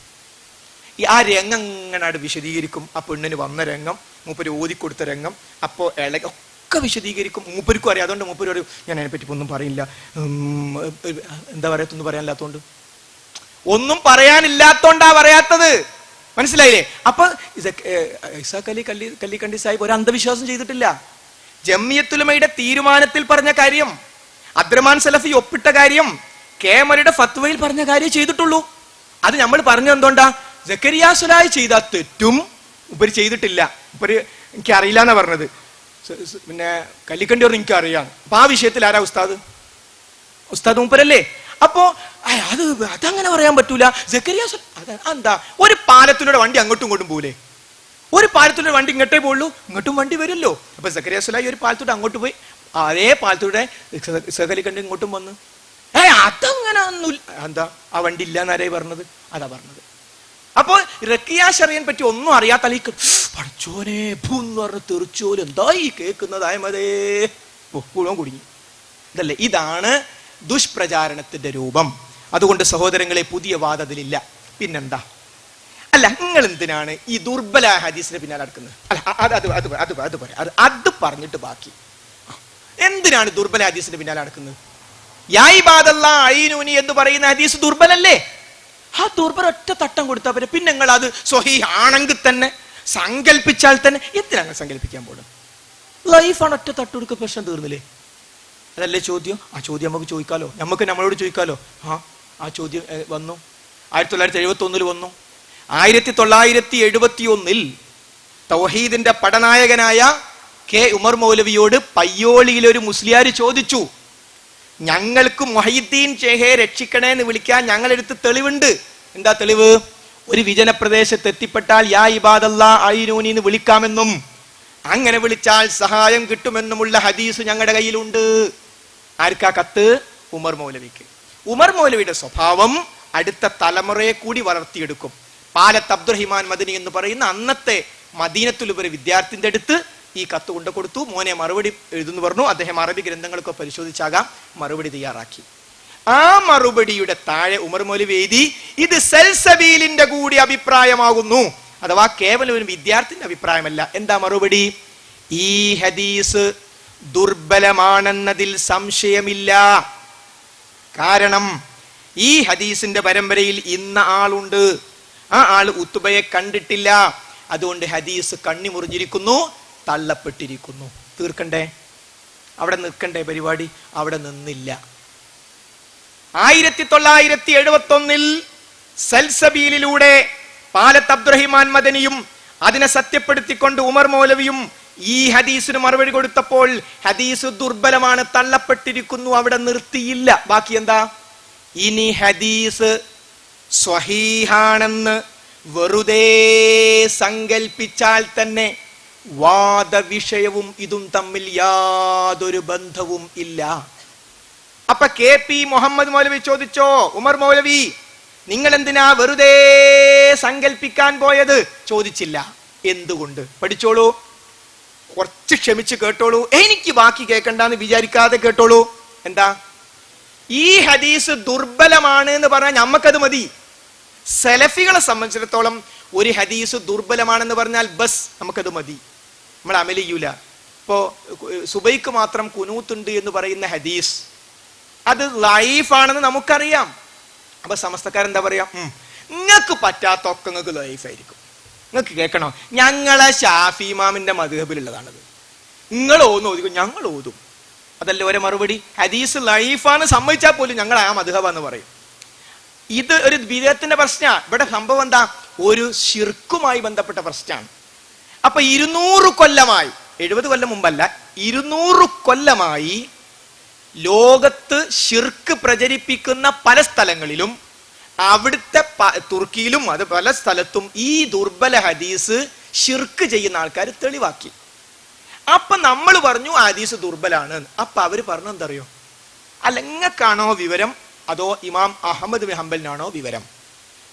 ആ രംഗം ഇങ്ങനെ വിശദീകരിക്കും. ആ പെണ്ണിന് വന്ന രംഗം, മൂപ്പര് ഓതിക്കൊടുത്ത രംഗം, അപ്പോ ഒക്കെ വിശദീകരിക്കും. മൂപ്പർക്കും അറിയാം. അതുകൊണ്ട് മൂപ്പര് പറയും ഞാൻ അതിനെപ്പറ്റി ഒന്നും പറയില്ല. എന്താ പറയാത്തൊന്നും പറയാനില്ലാത്തോണ്ട്, ഒന്നും പറയാനില്ലാത്തോണ്ടാ പറയാത്തത്. മനസ്സിലായില്ലേ? അപ്പൊ ഇസാഖ് അലി കല്ലിക്കണ്ടി സാഹിബ് ഒരു അന്ധവിശ്വാസം ചെയ്തിട്ടില്ല. ജമിയത്തുലമയുടെ തീരുമാനത്തിൽ പറഞ്ഞ കാര്യം, അബ്ദുറഹ്മാൻ സലഫി ഒപ്പിട്ട കാര്യം, കേമരുടെ ഫത്വയിൽ പറഞ്ഞ കാര്യം ചെയ്തിട്ടുള്ളൂ. അത് നമ്മൾ പറഞ്ഞു എന്തുകൊണ്ടാ? സക്കരിയ സുലായി ചെയ്ത തെറ്റും ഉപരി ചെയ്തിട്ടില്ല. ഉപരി എനിക്ക് അറിയില്ല എന്നാ പറഞ്ഞത്. പിന്നെ കല്ലിക്കണ്ടി പറഞ്ഞ എനിക്ക് അറിയാം. അപ്പൊ ആ വിഷയത്തിൽ ആരാ ഉസ്താദ് മൂപ്പരല്ലേ? അപ്പോ അതങ്ങനെ പറയാൻ പറ്റൂല. സക്കരിയ എന്താ, ഒരു പാലത്തിലൂടെ വണ്ടി അങ്ങോട്ടും ഇങ്ങോട്ടും പോലേ, ഒരു പാലത്തിലൂടെ വണ്ടി ഇങ്ങോട്ടേ പോവുള്ളൂ, ഇങ്ങോട്ടും വണ്ടി വരുമല്ലോ. അപ്പൊ സക്കരിയ സുലായി ഒരു പാലത്തൂടെ അങ്ങോട്ട് പോയി, അതേ പാലത്തൂടെ കല്ലിക്കണ്ടി ഇങ്ങോട്ടും വന്ന്. അതങ്ങനെ ഒന്നുമില്ല. എന്താ ആ വണ്ടി ഇല്ലാന്നാരേ പറഞ്ഞത്? അതാ പറഞ്ഞത്. അപ്പൊ റുഖിയ ശർഇയ്യയെ പറ്റി ഒന്നും അറിയാത്ത അലിക്ക് പഠിച്ചോനെ ഭൂന്ന് പറഞ്ഞ് തെറിച്ചോല് എന്തായി കേൾക്കുന്നത്? അഹമ്മദേ മുഴുവൻ കുടുങ്ങി. ഇതല്ലേ, ഇതാണ് ദുഷ്പ്രചാരണത്തിന്റെ രൂപം. അതുകൊണ്ട് സഹോദരങ്ങളെ, പുതിയ വാദം അതിലില്ല. പിന്നെന്താ? അല്ല, നിങ്ങൾ എന്തിനാണ് ഈ ദുർബല ഹദീസിന്റെ പിന്നാലെ നടക്കുന്നത്? അല്ല, അത് പറഞ്ഞിട്ട് ബാക്കി. എന്തിനാണ് ദുർബല ഹദീസിന്റെ പിന്നാലെ നടക്കുന്നത്? യാ ഇബാദല്ലാഹ് അഈനൂനി എന്ന് പറയുന്ന ഹദീസ് ദുർബലല്ലേ? ആ ദുർബല ഒറ്റ തട്ടം കൊടുത്താൽ പിന്നെ നിങ്ങൾ അത് സ്വഹീഹ് ആണെങ്കിൽ തന്നെ സങ്കല്പിച്ചാൽ തന്നെ എന്തിനാണ് സങ്കല്പിക്കാൻ പോകുന്നത്? ലൈഫാണ്, ഒറ്റ തട്ട് കൊടുക്കുക, പ്രശ്നം തീർന്നില്ലേ? അതല്ലേ ചോദ്യം? ആ ചോദ്യം നമുക്ക് ചോദിക്കാലോ, നമ്മളോട് ചോദിക്കാലോ. ആ ചോദ്യം വന്നു. 1971 വന്നു. 1971 തൗഹീദിന്റെ പടനായകനായ K ഉമർ മൗലവിയോട് പയ്യോളിയിലൊരു മുസ്ലിയാർ ചോദിച്ചു, ഞങ്ങൾക്ക് മുഹയ്യിദ്ദീൻ ഷേഖെ രക്ഷിക്കണേ എന്ന് വിളിക്കാൻ ഞങ്ങളെടുത്ത് തെളിവുണ്ട്. എന്താ തെളിവ്? ഒരു വിജന പ്രദേശത്ത് എത്തിപ്പെട്ടാൽ യാ ഇബാദല്ലാഹ് അഈനൂനി എന്ന് വിളിക്കാമെന്നും അങ്ങനെ വിളിച്ചാൽ സഹായം കിട്ടുമെന്നുമുള്ള ഹദീസ് ഞങ്ങളുടെ കയ്യിലുണ്ട്. ആർക്കാ കത്ത്? ഉമർ മൗലവിക്ക്. ഉമർ മൗലവിയുടെ സ്വഭാവം അടുത്ത തലമുറയെ കൂടി വളർത്തിയെടുക്കും. പാലത്ത് അബ്ദുറഹിമാൻ മദനി എന്ന് പറയുന്ന അന്നത്തെ മദീനത്തുൽ വിദ്യാർത്ഥിന്റെ അടുത്ത് ഈ കത്ത് കൊണ്ടു കൊടുത്തു. മോനെ മറുപടി എഴുതുന്നു പറഞ്ഞു. അദ്ദേഹം അറബി ഗ്രന്ഥങ്ങളൊക്കെ പരിശോധിച്ചാകാം മറുപടി തയ്യാറാക്കി. ആ മറുപടിയുടെ താഴെ ഉമർ മൗലവി എഴുതി, ഇത് സൽസബീലിന്റെ കൂടി അഭിപ്രായമാകുന്നു. അഥവാ കേവലം ഒരു വിദ്യാർത്ഥിന്റെ അഭിപ്രായമല്ല. എന്താ മറുപടി? ഈ ഹദീസ് ദുർബലമാണെന്നതിൽ സംശയമില്ല. കാരണം ഈ ഹദീസിന്റെ പരമ്പരയിൽ ഇന്ന ആളുണ്ട്. ആ ആൾ ഉത്തുബയെ കണ്ടിട്ടില്ല. അതുകൊണ്ട് ഹദീസ് കണ്ണിമുറിഞ്ഞിരിക്കുന്നു, തള്ളപ്പെട്ടിരിക്കുന്നു. തീർക്കണ്ടേ? അവിടെ നിൽക്കണ്ടേ പരിപാടി? അവിടെ നിന്നില്ല. 1971 സൽസബീലിലൂടെ പാലത്ത് അബ്ദുറഹിമാൻ മദനിയും അതിനെ സത്യപ്പെടുത്തിക്കൊണ്ട് ഉമർ മൗലവിയും ഈ ഹദീസിന് മറുപടി കൊടുത്തപ്പോൾ ഹദീസ് ദുർബലമാണ്, തള്ളപ്പെട്ടിരിക്കുന്നു, അവിടെ നിർത്തിയില്ല. ബാക്കി എന്താ? ഇനി ഹദീസ് സ്വഹീഹാണെന്ന് വെറുതെ സങ്കൽപ്പിച്ചാൽ തന്നെ വാദവിഷയവും ഇതും തമ്മിൽ യാതൊരു ബന്ധവും ഇല്ല. അപ്പൊ KP മുഹമ്മദ് മൗലവി ചോദിച്ചോ, ഉമർ മൗലവി നിങ്ങൾ എന്തിനാ വെറുതെ സങ്കൽപ്പിക്കാൻ പോയത്? ചോദിച്ചില്ല. എന്തുകൊണ്ട്? പഠിച്ചോളൂ, കുറച്ച് ക്ഷമിച്ച് കേട്ടോളൂ. എനിക്ക് ബാക്കി കേൾക്കണ്ടെന്ന് വിചാരിക്കാതെ കേട്ടോളൂ. എന്താ? ഈ ഹദീസ് ദുർബലമാണ് എന്ന് പറഞ്ഞാൽ നമ്മക്കത് മതി. സലഫികളെ സംബന്ധിച്ചിടത്തോളം ഒരു ഹദീസ് ദുർബലമാണെന്ന് പറഞ്ഞാൽ ബസ് നമുക്കത് മതി, നമ്മൾ അമലിയൂല. ഇപ്പോ സുബൈക്ക് മാത്രം കുനൂത്തുണ്ട് എന്ന് പറയുന്ന ഹദീസ് അത് ലൈഫാണെന്ന് നമുക്കറിയാം. അപ്പൊ സമസ്തക്കാരെന്താ പറയാ? നിങ്ങൾക്ക് പറ്റാത്തൊക്കെ നിങ്ങൾക്ക് ലൈഫായിരിക്കും. നിങ്ങൾക്ക് കേൾക്കണോ? ഞങ്ങളെ ഷാഫി ഇമാമിന്റെ മദ്ഹബിലുള്ളതാണത്. നിങ്ങൾ ഓന്ന് ഓദിക്കും, ഞങ്ങൾ ഓതും. അതല്ല ഒരു മറുപടി. ഹദീസ് ലൈഫാണ് സമ്മതിച്ചാൽ പോലും ഞങ്ങൾ ആ മദ്ഹബാന്ന് പറയും. ഇത് ഒരു ബിദഅത്തിന്റെ പ്രശ്നമാണ്. ഇവിടെ സംഭവം എന്താ? ഒരു ശിർക്കുമായി ബന്ധപ്പെട്ട പ്രശ്നമാണ്. അപ്പൊ 200 കൊല്ലമായി, 70 കൊല്ലം മുമ്പല്ല, 200 കൊല്ലമായി ലോകത്ത് ശിർക്ക് പ്രചരിപ്പിക്കുന്ന പല സ്ഥലങ്ങളിലും, അവിടുത്തെ തുർക്കിയിലും അത് പല സ്ഥലത്തും ഈ ദുർബല ഹദീസ് ശിർക്ക് ചെയ്യുന്ന ആൾക്കാർ തെളിവാക്കി. അപ്പൊ നമ്മൾ പറഞ്ഞു ഹദീസ് ദുർബലാണ്. അപ്പൊ അവര് പറഞ്ഞു എന്തറിയോ? അല്ല, ഇങ്ങക്കാണോ വിവരം അതോ ഇമാം അഹമ്മദ് ബിൻ ഹംബലിനാണോ വിവരം?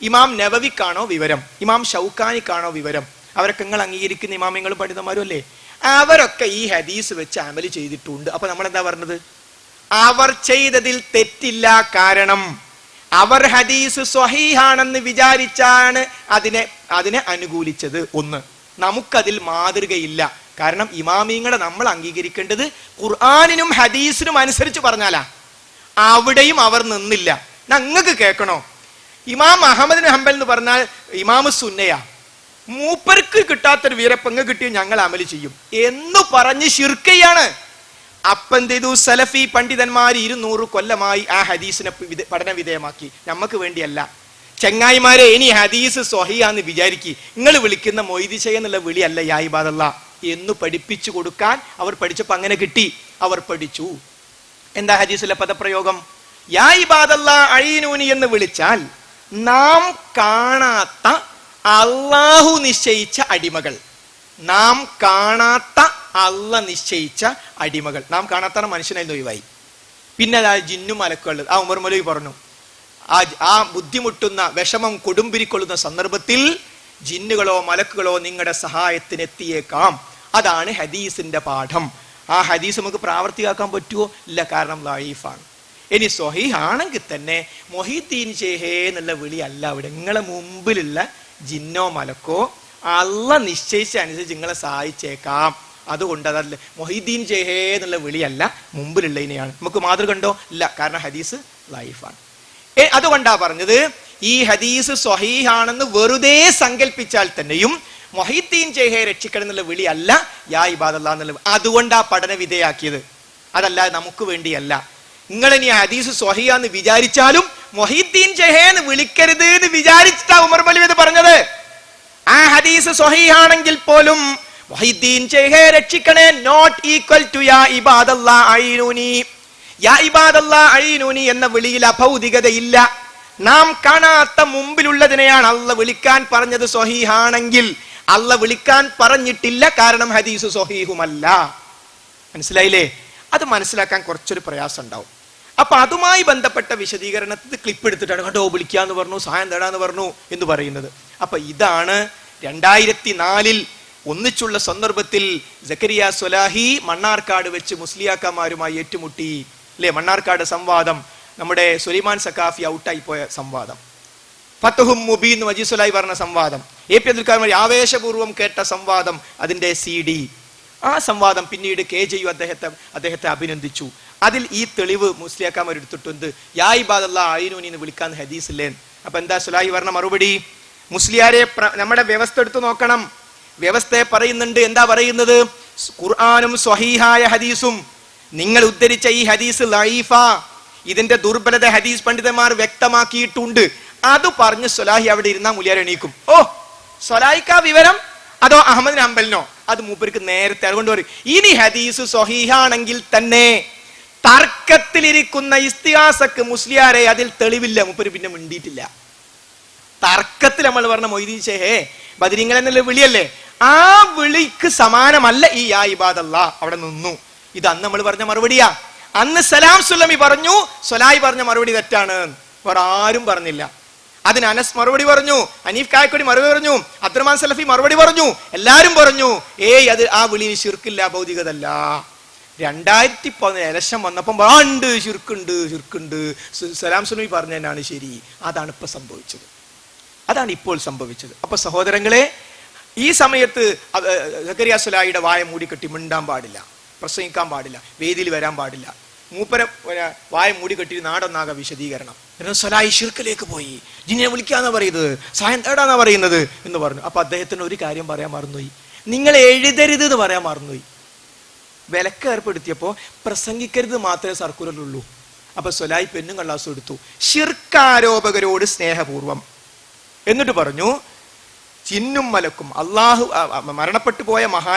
ഇമാം നവവിക്കാണോ വിവരം? ഇമാം ഷൗക്കാനിക്കാണോ വിവരം? അവരൊക്കെ നിങ്ങൾ അംഗീകരിക്കുന്ന ഇമാമിങ്ങളും പണ്ഡിതന്മാരും അല്ലേ? അവരൊക്കെ ഈ ഹദീസ് വെച്ച് അമല് ചെയ്തിട്ടുണ്ട്. അപ്പൊ നമ്മൾ എന്താ പറഞ്ഞത്? അവർ ചെയ്തതിൽ തെറ്റില്ല. കാരണം അവർ ഹദീസ് സ്വഹീഹാണെന്ന് വിചാരിച്ചാണ് അതിനെ അനുകൂലിച്ചത്. ഒന്ന്, നമുക്കതിൽ മാതൃകയില്ല. കാരണം ഇമാമിങ്ങളെ നമ്മൾ അംഗീകരിക്കേണ്ടത് ഖുർആനിനും ഹദീസിനും അനുസരിച്ച് പറഞ്ഞാലാ. അവിടെയും അവർ നിന്നില്ല. ഞങ്ങൾക്ക് കേൾക്കണോ? ഇമാം അഹമ്മദ് ബിൻ ഹംബൽ എന്ന് പറഞ്ഞാൽ ഇമാമു സുന്നയാ. മൂപ്പർക്ക് കിട്ടാത്തൊരു വീരപ്പങ്ക് കിട്ടിയ ഞങ്ങൾ അമല് ചെയ്യും എന്ന് പറഞ്ഞ് ശിർക്കയാണ്. അപ്പം ചെയ്തു സലഫി പണ്ഡിതന്മാർ 200 കൊല്ലമായി ആ ഹദീസിനെ പഠന വിധേയമാക്കി. നമുക്ക് വേണ്ടിയല്ല ചങ്ങായിമാരെ. ഇനി ഹദീസ് സ്വഹിയാന്ന് വിചാരിക്കി, നിങ്ങൾ വിളിക്കുന്ന മൊയ്‌ദിശ എന്നുള്ള വിളിയല്ല യാ ഇബാദല്ലാ എന്ന് പഠിപ്പിച്ചു കൊടുക്കാൻ അവർ പഠിച്ചപ്പോൾ അങ്ങനെ കിട്ടി. അവർ പഠിച്ചു. എന്താ ഹദീസിലെ പദപ്രയോഗം? യാ ഇബാദല്ലാ അഈനൂനി എന്ന് വിളിച്ചാൽ നാം കാണാത്ത അള്ളാഹു നിശ്ചയിച്ച അടിമകൾ. നാം കാണാത്ത അള്ള നിശ്ചയിച്ച അടിമകൾ. നാം കാണാത്ത മനുഷ്യനായി ഒഴിവായി. പിന്നെ അതാ ജിന്നും മലക്കുള്ളത്. ആ ഉമർ മൗലവി പറഞ്ഞു, ആ ബുദ്ധിമുട്ടുന്ന വിഷമം കൊടുമ്പിരിക്കൊള്ളുന്ന സന്ദർഭത്തിൽ ജിന്നുകളോ മലക്കുകളോ നിങ്ങളുടെ സഹായത്തിന് എത്തിയേക്കാം. അതാണ് ഹദീസിന്റെ പാഠം. ആ ഹദീസ് നമുക്ക് പ്രാവർത്തികമാക്കാൻ പറ്റുമോ? ഇല്ല, കാരണം ലഈഫാണ്. ഇനി സ്വഹീഹ് ആണെങ്കിൽ തന്നെ മൊഹീദ്ദീൻ ഷേഖേ എന്നുള്ള വിളി അല്ല അവിടെ. നിങ്ങളെ മുമ്പിലുള്ള ജിന്നോ മലക്കോ അള്ള നിശ്ചയിച്ച അനുസരിച്ച് നിങ്ങളെ സഹായിച്ചേക്കാം. അതുകൊണ്ട് അതല്ല, മൊഹീദ്ദീൻ ഷേഖേ എന്നുള്ള വിളിയല്ല, മുമ്പിലുള്ളതിനെയാണ്. നമുക്ക് മാതൃക ഉണ്ടോ? ഇല്ല, കാരണം ഹദീസ് ലഈഫാണ്. അതുകൊണ്ടാ പറഞ്ഞത് ഈ ഹദീസ് സ്വഹീഹാണെന്ന് വെറുതെ സങ്കല്പിച്ചാൽ തന്നെയും മൊഹീദ്ദീൻ ഷേഖേ രക്ഷിക്കണം എന്നുള്ള വിളി അല്ല യാ ഇബാദല്ലാ എന്നുള്ള. അതുകൊണ്ടാ പഠന വിധേയാക്കിയത്. അതല്ലാതെ നമുക്ക് വേണ്ടിയല്ല. നിങ്ങൾ ഇനി ഹദീസ് സ്വഹീഹാന്ന് വിചാരിച്ചാലും മൊഹീദ്ദീൻ ഷേഖേ എന്ന് വിളിക്കരുത് എന്ന് വിചാരിച്ചിട്ടാ ഉമർ മൗലവി പറഞ്ഞത്. ആ ഹദീസ് സ്വഹീഹാണെങ്കിൽ പോലും മൊഹീദ്ദീൻ ഷേഖേ രക്ഷിക്കണേ നോട്ട് ഈക്വൽ ടു യാ ഇബാദല്ലാ അഈനൂനി. യാ ഇബാദല്ലാ അഈനൂനി എന്ന വിളിയിൽ അഭൗതികതയില്ല. നാം കാണാത്ത മുമ്പിലുള്ളതിനെയാണ് അള്ള വിളിക്കാൻ പറഞ്ഞത്. സ്വഹീഹാണെങ്കിൽ അള്ള വിളിക്കാൻ പറഞ്ഞിട്ടില്ല, കാരണം ഹദീസ് സ്വഹീഹുമല്ല. മനസ്സിലായില്ലേ? അത് മനസ്സിലാക്കാൻ കുറച്ചൊരു പ്രയാസം ഉണ്ടാവും. അപ്പൊ അതുമായി ബന്ധപ്പെട്ട വിശദീകരണത്തിൽ ക്ലിപ്പ് എടുത്തിട്ടാണ് കണ്ടോ വിളിക്കാന്ന് പറഞ്ഞു, സഹായം തേടാന്ന് പറഞ്ഞു എന്ന് പറയുന്നത്. അപ്പൊ ഇതാണ് 2004 ഒന്നിച്ചുള്ള സന്ദർഭത്തിൽ സക്കരിയ സ്വലാഹി മണ്ണാർക്കാട് വെച്ച് മുസ്ലിയാക്കന്മാരുമായി ഏറ്റുമുട്ടി അല്ലെ? മണ്ണാർക്കാട് സംവാദം, നമ്മുടെ സുലൈമാൻ സഖാഫി ഔട്ടായി പോയ സംവാദം, ഫത്ഹും മുബീൻ വജീദ് സ്വലാഹി പറഞ്ഞ സംവാദം, എ.പി. അബ്ദുൽ ഖാദർ ആവേശപൂർവ്വം കേട്ട സംവാദം, അതിന്റെ CD. ആ സംവാദം പിന്നീട് KJU അദ്ദേഹത്തെ അഭിനന്ദിച്ചു. അതിൽ ഈ തെളിവ് മുസ്ലിയാക്കന്മാർ എടുത്തിട്ടുണ്ട്. യാ ഇബാദല്ലാ അഈനൂനി എന്ന് വിളിക്കാൻ ഹദീസില്ലേ? അപ്പൊ എന്താ സ്വലാഹി പറഞ്ഞ മറുപടി? മുസ്ലിയാരെ നമ്മുടെ വ്യവസ്ഥ എടുത്തു നോക്കണം. വ്യവസ്ഥയെ പറയുന്നുണ്ട്. എന്താ പറയുന്നത്? ഖുർആനും സ്വഹീഹായ ഹദീസും നിങ്ങൾ ഉദ്ധരിച്ച ഈ ഹദീസ് ലഈഫാ. ഇതിന്റെ ദുർബലത ഹദീസ് പണ്ഡിതന്മാർ വ്യക്തമാക്കിയിട്ടുണ്ട്. അത് പറഞ്ഞ് സ്വലാഹി അവിടെ ഇരുന്നാ മുലിയാർ എണീക്കും. ഓ, സ്വലാഹിക്കാ വിവരം അതോ അഹമ്മദ് ഹംബലിനോ? അത് മൂപ്പർക്ക് നേരത്തെ. അതുകൊണ്ട് പറയും ഇനി ഹദീസ് സ്വഹീഹാണെങ്കിൽ തന്നെ തർക്കത്തിലിരിക്കുന്ന ഇസ്തിഹാസക്ക് മുസ്ലിയാരെ അതിൽ തെളിവില്ല. മൂപ്പര് പിന്നെ മിണ്ടിയിട്ടില്ല. തർക്കത്തിൽ നമ്മൾ പറഞ്ഞ മൊയ്‌ദീൻ ഷേഖേ ബദരീങ്ങൾ എന്നുള്ള വിളിയല്ലേ, ആ വിളിക്ക് സമാനമല്ല ഈ യാ ഇബാദല്ലാ. അവിടെ നിന്നു. ഇത് അന്ന് നമ്മൾ പറഞ്ഞ മറുപടിയാ. അന്ന് സലാം സുല്ലമി പറഞ്ഞു, സ്വലാഹി പറഞ്ഞ മറുപടി തെറ്റാണ്. വേറെ ആരും പറഞ്ഞില്ല. അതിന് അനസ് മറുപടി പറഞ്ഞു, അനീഫ് കായക്കൊടി മറുപടി പറഞ്ഞു, അബ്ദുറഹ്മാൻ സലഫി മറുപടി പറഞ്ഞു, എല്ലാരും പറഞ്ഞു അത് ആ വിളിയിൽ ശിർക്കില്ല, ഭൗതികതല്ല. 2011 ഇലക്ഷൻ വന്നപ്പം ഉണ്ട് ശിർക്കുണ്ട് സലാം സുല്ലമി പറഞ്ഞതിനാണ് ശരി. അതാണ് ഇപ്പൊ സംഭവിച്ചത്. അതാണ് ഇപ്പോൾ സംഭവിച്ചത്. അപ്പൊ സഹോദരങ്ങളെ, ഈ സമയത്ത് സക്കരിയ സ്വലാഹിയുടെ വായ മൂടിക്കെട്ടി മിണ്ടാൻ പാടില്ല, പ്രസംഗിക്കാൻ പാടില്ല, വേദിയിൽ വരാൻ പാടില്ല. മൂപ്പരം വായ മൂടി കെട്ടി നാടൊന്നാകെ വിശദീകരണം. സ്വലായി ഷിർക്കിലേക്ക് പോയി, ജിന്നിനെ വിളിക്കാന്നാ പറയുന്നത്, സഹായം തേടാന്നാ പറയുന്നത് എന്ന് പറഞ്ഞു. അപ്പൊ അദ്ദേഹത്തിന് ഒരു കാര്യം പറയാൻ മറന്നുപോയി, നിങ്ങൾ എഴുതരുത് എന്ന് പറയാൻ മറന്നുപോയി. വിലക്ക് ഏർപ്പെടുത്തിയപ്പോ പ്രസംഗിക്കരുത് മാത്രമേ സർക്കുലറിലുള്ളൂ. അപ്പൊ സ്വലായി പെന്നും കള്ളാസും എടുത്തു, ഷിർക്കാരോപകരോട് സ്നേഹപൂർവം. എന്നിട്ട് പറഞ്ഞു, ചിന്നും മലക്കും അള്ളാഹു മരണപ്പെട്ടു പോയ മഹാൻ